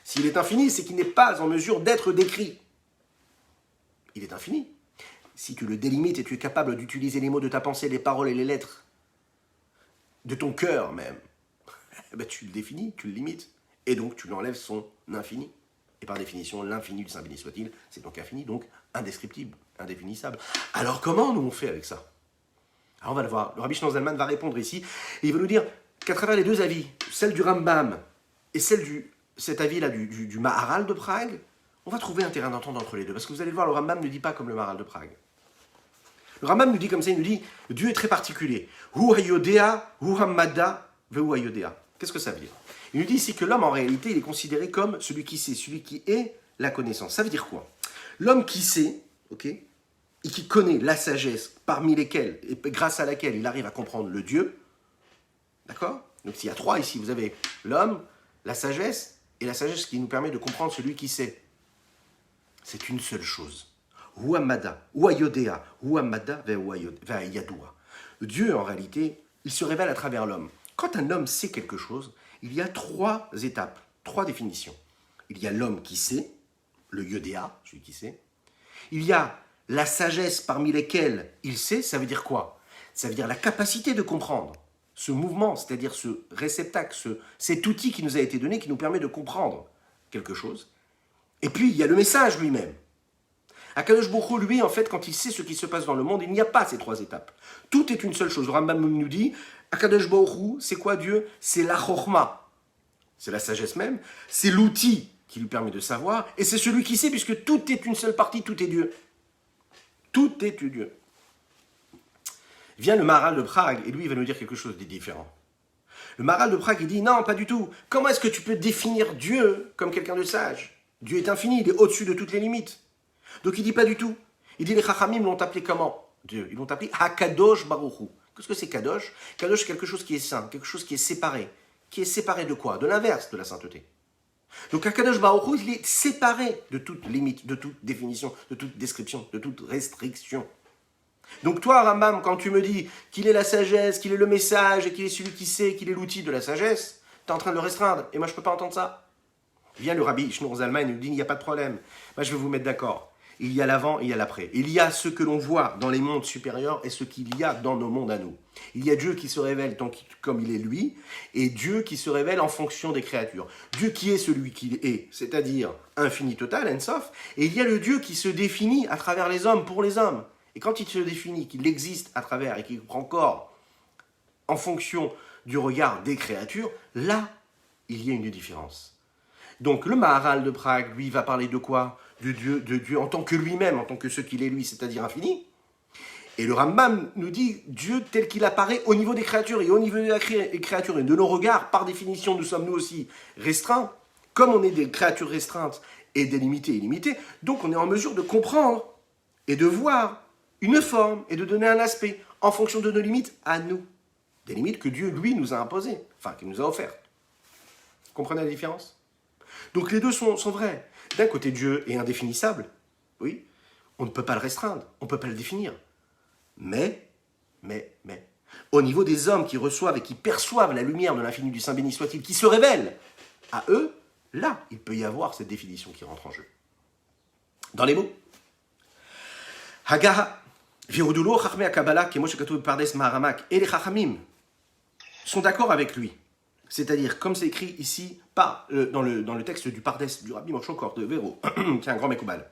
S1: S'il est infini, c'est qu'il n'est pas en mesure d'être décrit. Il est infini. Si tu le délimites et tu es capable d'utiliser les mots de ta pensée, les paroles et les lettres, de ton cœur même, ben tu le définis, tu le limites, et donc tu lui enlèves son infini. Et par définition, l'infini du Saint béni soit-il, c'est donc infini, donc indescriptible, indéfinissable. Alors comment nous on fait avec ça? Alors on va le voir. Le Rabbi Shlomo Zalman va répondre ici, et il va nous dire qu'à travers les deux avis, celle du Rambam et cet avis-là du Maharal de Prague, on va trouver un terrain d'entente entre les deux. Parce que vous allez le voir, le Rambam ne dit pas comme le Maharal de Prague. Le Rambam nous dit comme ça, il nous dit, Dieu est très particulier. Hu hayodea, hu hamada, vehu hayodea. Qu'est-ce que ça veut dire? Il nous dit ici que l'homme, en réalité, il est considéré comme celui qui sait, celui qui est la connaissance. Ça veut dire quoi? L'homme qui sait, ok, et qui connaît la sagesse, parmi lesquelles, et grâce à laquelle il arrive à comprendre le Dieu, d'accord? Donc s'il y a trois ici, vous avez l'homme, la sagesse, et la sagesse qui nous permet de comprendre celui qui sait. C'est une seule chose. Huamada, Huayodea, Huamada, Ve'ayadua. Dieu, en réalité, il se révèle à travers l'homme. Quand un homme sait quelque chose, il y a trois étapes, trois définitions. Il y a l'homme qui sait, le Yodéa, celui qui sait. Il y a la sagesse parmi lesquelles il sait, ça veut dire quoi? Ça veut dire la capacité de comprendre. Ce mouvement, c'est-à-dire ce réceptacle, cet outil qui nous a été donné, qui nous permet de comprendre quelque chose. Et puis, il y a le message lui-même. Akadosh Baruch Hu, lui, en fait, quand il sait ce qui se passe dans le monde, il n'y a pas ces trois étapes. Tout est une seule chose. Le Rambam nous dit, Akadosh Baruch Hu, c'est quoi Dieu? C'est la chorma. C'est la sagesse même. C'est l'outil qui lui permet de savoir. Et c'est celui qui sait, puisque tout est une seule partie, tout est Dieu. Tout est Dieu. Vient le Maharal de Prague, et lui, il va nous dire quelque chose de différent. Le Maharal de Prague, il dit, non, pas du tout. Comment est-ce que tu peux définir Dieu comme quelqu'un de sage? Dieu est infini, il est au-dessus de toutes les limites. Donc il dit pas du tout. Il dit, les Chachamim l'ont appelé comment? Dieu. Ils l'ont appelé Hakadosh Baruch Hu. Qu'est-ce que c'est Kadosh? Kadosh, c'est quelque chose qui est saint, quelque chose qui est séparé. Qui est séparé de quoi? De l'inverse de la sainteté. Donc Hakadosh Baruch Hu, il est séparé de toute limite, de toute définition, de toute description, de toute restriction. Donc toi, Rambam, quand tu me dis qu'il est la sagesse, qu'il est le message, et qu'il est celui qui sait, qu'il est l'outil de la sagesse, tu es en train de le restreindre. Et moi, je ne peux pas entendre ça. Vient le Rabbi Shlomo Zalman, il nous dit, il n'y a pas de problème. Moi, je vais vous mettre d'accord. Il y a l'avant et il y a l'après. Il y a ce que l'on voit dans les mondes supérieurs et ce qu'il y a dans nos mondes à nous. Il y a Dieu qui se révèle comme il est lui, et Dieu qui se révèle en fonction des créatures. Dieu qui est celui qu'il est, c'est-à-dire infini total, En Sof, et il y a le Dieu qui se définit à travers les hommes, pour les hommes. Et quand il se définit, qu'il existe à travers et qu'il prend corps en fonction du regard des créatures, là, il y a une différence. Donc le Maharal de Prague, lui, va parler de quoi? De Dieu en tant que lui-même, en tant que ce qu'il est lui, c'est-à-dire infini. Et le Rambam nous dit Dieu tel qu'il apparaît au niveau des créatures et au niveau des créatures et de nos regards, par définition, nous sommes nous aussi restreints. Comme on est des créatures restreintes et des limités illimitées, donc on est en mesure de comprendre et de voir une forme et de donner un aspect en fonction de nos limites à nous. Des limites que Dieu, lui, nous a imposées, enfin, qu'il nous a offertes. Vous comprenez la différence? Donc les deux sont vrais. D'un côté, Dieu est indéfinissable, oui, on ne peut pas le restreindre, on ne peut pas le définir. Mais, au niveau des hommes qui reçoivent et qui perçoivent la lumière de l'infini du Saint béni soit-il, qui se révèlent à eux, là, il peut y avoir cette définition qui rentre en jeu. Dans les mots, Hagaha, Virudulo, Chachmei Kabbalah, Kemoshe Katuv Pardes Maharamak, et les Chachamim sont d'accord avec lui. C'est-à-dire, comme c'est écrit ici, dans le texte du Pardes, du Rabbi Moshe Kor de Véro, qui est un grand Mekoubal.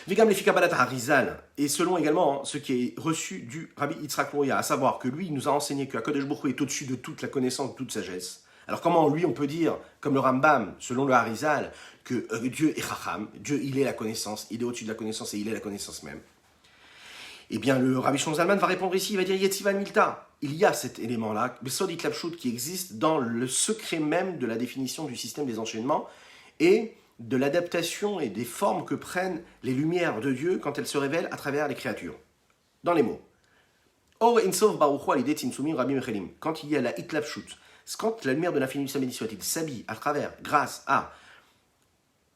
S1: Vigam Lefi Kabbalat Harizal, et selon également ce qui est reçu du Rabbi Yitzhak Luria, à savoir que lui nous a enseigné que HaKadosh Baruch Hu est au-dessus de toute la connaissance, de toute sagesse. Alors comment lui on peut dire, comme le Rambam, selon le Harizal, que Dieu est Chacham, Dieu il est la connaissance, il est au-dessus de la connaissance et il est la connaissance même. Eh bien le Rabbi Shlomo Zalman va répondre ici, il va dire Yetzivan Milta. Il y a cet élément-là, Besod Itlapshut, qui existe dans le secret même de la définition du système des enchaînements et de l'adaptation et des formes que prennent les lumières de Dieu quand elles se révèlent à travers les créatures. Dans les mots. Or Insof Baruch Hu Alidei Tzimtzumim Rabim Echelim. Quand il y a la Itlapshut, quand la lumière de l'infini du Saint béni soit-il s'habille à travers, grâce à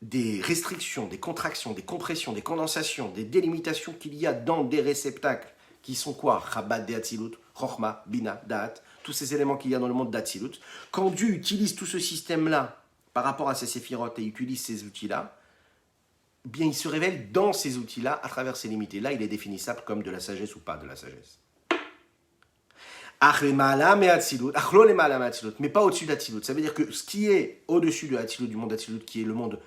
S1: des restrictions, des contractions, des compressions, des condensations, des délimitations qu'il y a dans des réceptacles qui sont quoi? Chabad de Hatzilut, Chochma, Bina, Da'at, tous ces éléments qu'il y a dans le monde d'Hatzilut. Quand Dieu utilise tout ce système-là par rapport à ces séphirotes et utilise ces outils-là, bien il se révèle dans ces outils-là à travers ces limites. Et là, il est définissable comme de la sagesse ou pas de la sagesse. Mais pas au-dessus d'Hatzilut. Ça veut dire que ce qui est au-dessus de Hatzilut, du monde d'Hatzilut, qui est le monde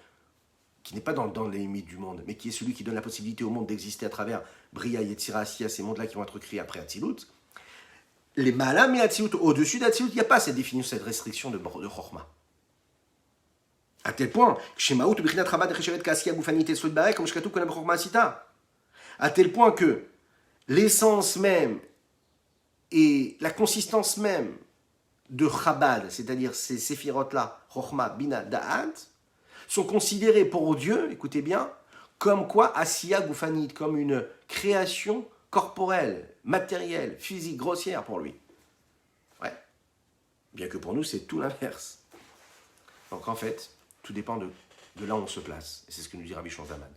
S1: qui n'est pas dans les limites du monde, mais qui est celui qui donne la possibilité au monde d'exister à travers Bria, Yetzira, Asiya, ces mondes-là qui vont être créés après Hatzilut. Les Malam et Hatzilut, au-dessus d'Hatzilut, il n'y a pas cette définition, cette restriction de Chochma. À tel point, à tel point que l'essence même et la consistance même de Chabad, c'est-à-dire ces séphirotes-là, Chochma, Bina, Da'at, sont considérés pour Dieu, écoutez bien, comme quoi Asiya Goufanit, comme une création corporelle, matérielle, physique, grossière pour lui. Ouais. Bien que pour nous, c'est tout l'inverse. Donc en fait, tout dépend de là où on se place. Et c'est ce que nous dit Rabbi Shlomo Zalman.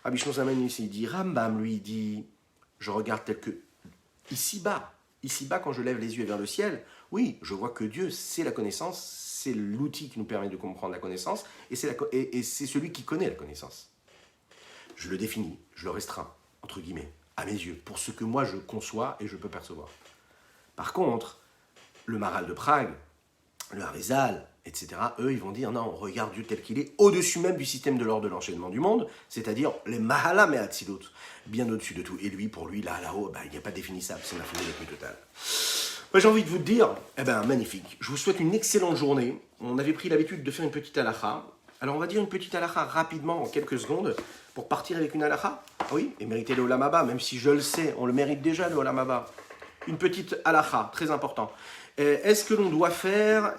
S1: Rabbi Shlomo Zalman ici, il dit, Rambam lui dit, je regarde tel que ici-bas, quand je lève les yeux vers le ciel, oui, je vois que Dieu, c'est la connaissance, c'est l'outil qui nous permet de comprendre la connaissance, et c'est celui qui connaît la connaissance. Je le définis, je le restreins, entre guillemets, à mes yeux, pour ce que moi je conçois et je peux percevoir. Par contre, le Maharal de Prague, le Harizal, etc., eux, ils vont dire, non, on regarde Dieu tel qu'il est, au-dessus même du système de l'ordre de l'enchaînement du monde, c'est-à-dire les Mahalam et Hatzilut, bien au-dessus de tout. Et lui, pour lui, là-haut, il n'y a pas définissable, c'est l'infini la plus totale. Moi, j'ai envie de vous dire, magnifique. Je vous souhaite une excellente journée. On avait pris l'habitude de faire une petite halakha. Alors, on va dire une petite halakha rapidement, en quelques secondes, pour partir avec une halakha. Oui, et mériter le Olam Haba, même si je le sais, on le mérite déjà, le Olam Haba. Une petite halakha, très important. Est-ce que l'on doit faire,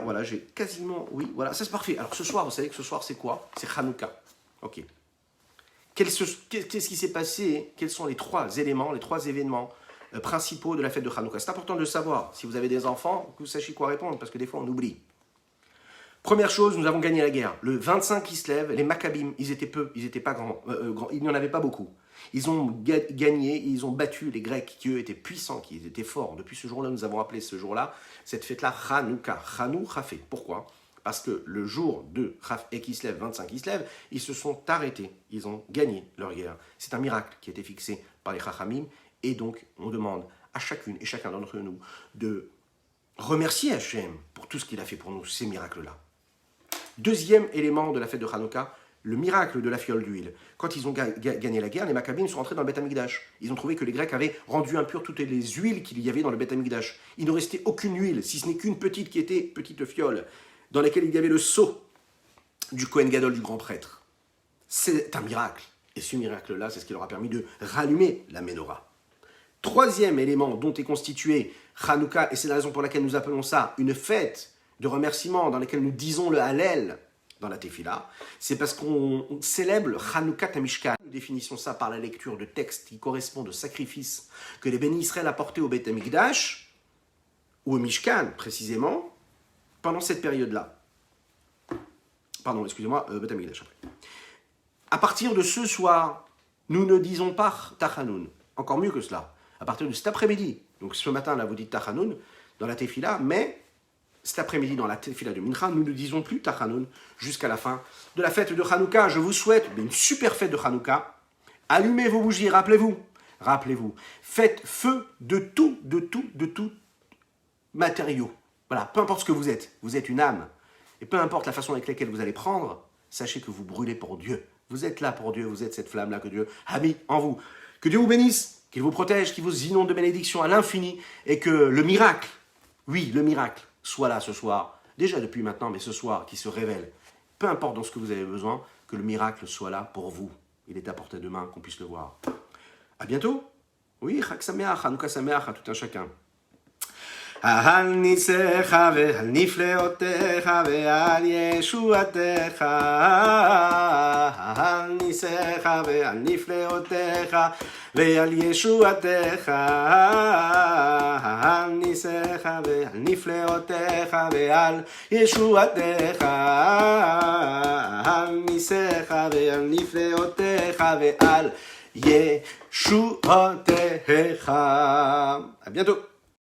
S1: voilà, j'ai quasiment, oui, voilà, ça c'est parfait. Alors, ce soir, vous savez que ce soir, c'est quoi? C'est Hanouka. Ok. Qu'est-ce qui s'est passé? Quels sont les trois éléments, les trois événements principaux de la fête de Hanouka? C'est important de le savoir. Si vous avez des enfants, que vous sachiez quoi répondre, parce que des fois on oublie. Première chose, nous avons gagné la guerre. Le 25 qui se lève, les Maccabim, ils étaient peu, ils n'étaient pas grands, il n'y en avait pas beaucoup. Ils ont gagné, ils ont battu les Grecs qui eux étaient puissants, qui étaient forts. Depuis ce jour-là, nous avons appelé ce jour-là, cette fête-là, Hanouka. Hanou Chafé. Pourquoi? Parce que le jour de Chafé qui se lève, 25 qui se lève, ils se sont arrêtés, ils ont gagné leur guerre. C'est un miracle qui a été fixé par les Chachamim. Et donc, on demande à chacune et chacun d'entre nous de remercier Hachem pour tout ce qu'il a fait pour nous, ces miracles-là. Deuxième élément de la fête de Hanouka, le miracle de la fiole d'huile. Quand ils ont gagné la guerre, les Maccabim sont entrés dans le Beth Amikdash. Ils ont trouvé que les Grecs avaient rendu impures toutes les huiles qu'il y avait dans le Beth Amikdash. Il ne restait aucune huile, si ce n'est qu'une petite qui était petite fiole, dans laquelle il y avait le sceau du Kohen Gadol, du grand prêtre. C'est un miracle. Et ce miracle-là, c'est ce qui leur a permis de rallumer la menorah. Troisième élément dont est constitué Hanouka, et c'est la raison pour laquelle nous appelons ça une fête de remerciement dans laquelle nous disons le Hallel, dans la Tefila, c'est parce qu'on célèbre le Chanoukat HaMishkan. Nous définissons ça par la lecture de textes qui correspondent aux sacrifices que les bénis Israël apportaient au Beth Amikdash, ou au Mishkan précisément, pendant cette période-là. Pardon, excusez-moi, Beth Amikdash après. À partir de ce soir, nous ne disons pas Tachanoun. Encore mieux que cela. À partir de cet après-midi, donc ce matin là vous dites Tachanoun dans la Tefila, mais cet après-midi dans la Tefila de Mincha, nous ne disons plus Tachanoun jusqu'à la fin de la fête de Hanouka. Je vous souhaite une super fête de Hanouka. Allumez vos bougies, rappelez-vous, faites feu de tout matériau. Voilà, peu importe ce que vous êtes une âme. Et peu importe la façon avec laquelle vous allez prendre, sachez que vous brûlez pour Dieu. Vous êtes là pour Dieu, vous êtes cette flamme-là que Dieu a mis en vous. Que Dieu vous bénisse, qu'il vous protège, qu'il vous inonde de bénédictions à l'infini, et que le miracle, oui, le miracle, soit là ce soir, déjà depuis maintenant, mais ce soir, qui se révèle. Peu importe dans ce que vous avez besoin, que le miracle soit là pour vous. Il est à portée de main, qu'on puisse le voir. À bientôt. Oui, Chag Sameach, Hanouka Sameach à tout un chacun. על ניסיך ועל נפלאותיך ועל ישועתך על ניסיך ועל נפלאותיך ועל ישועתך על ניסיך ועל נפלאותיך ועל ישועתך על ניסיך ועל נפלאותיך ועל ישועתך. À bientôt.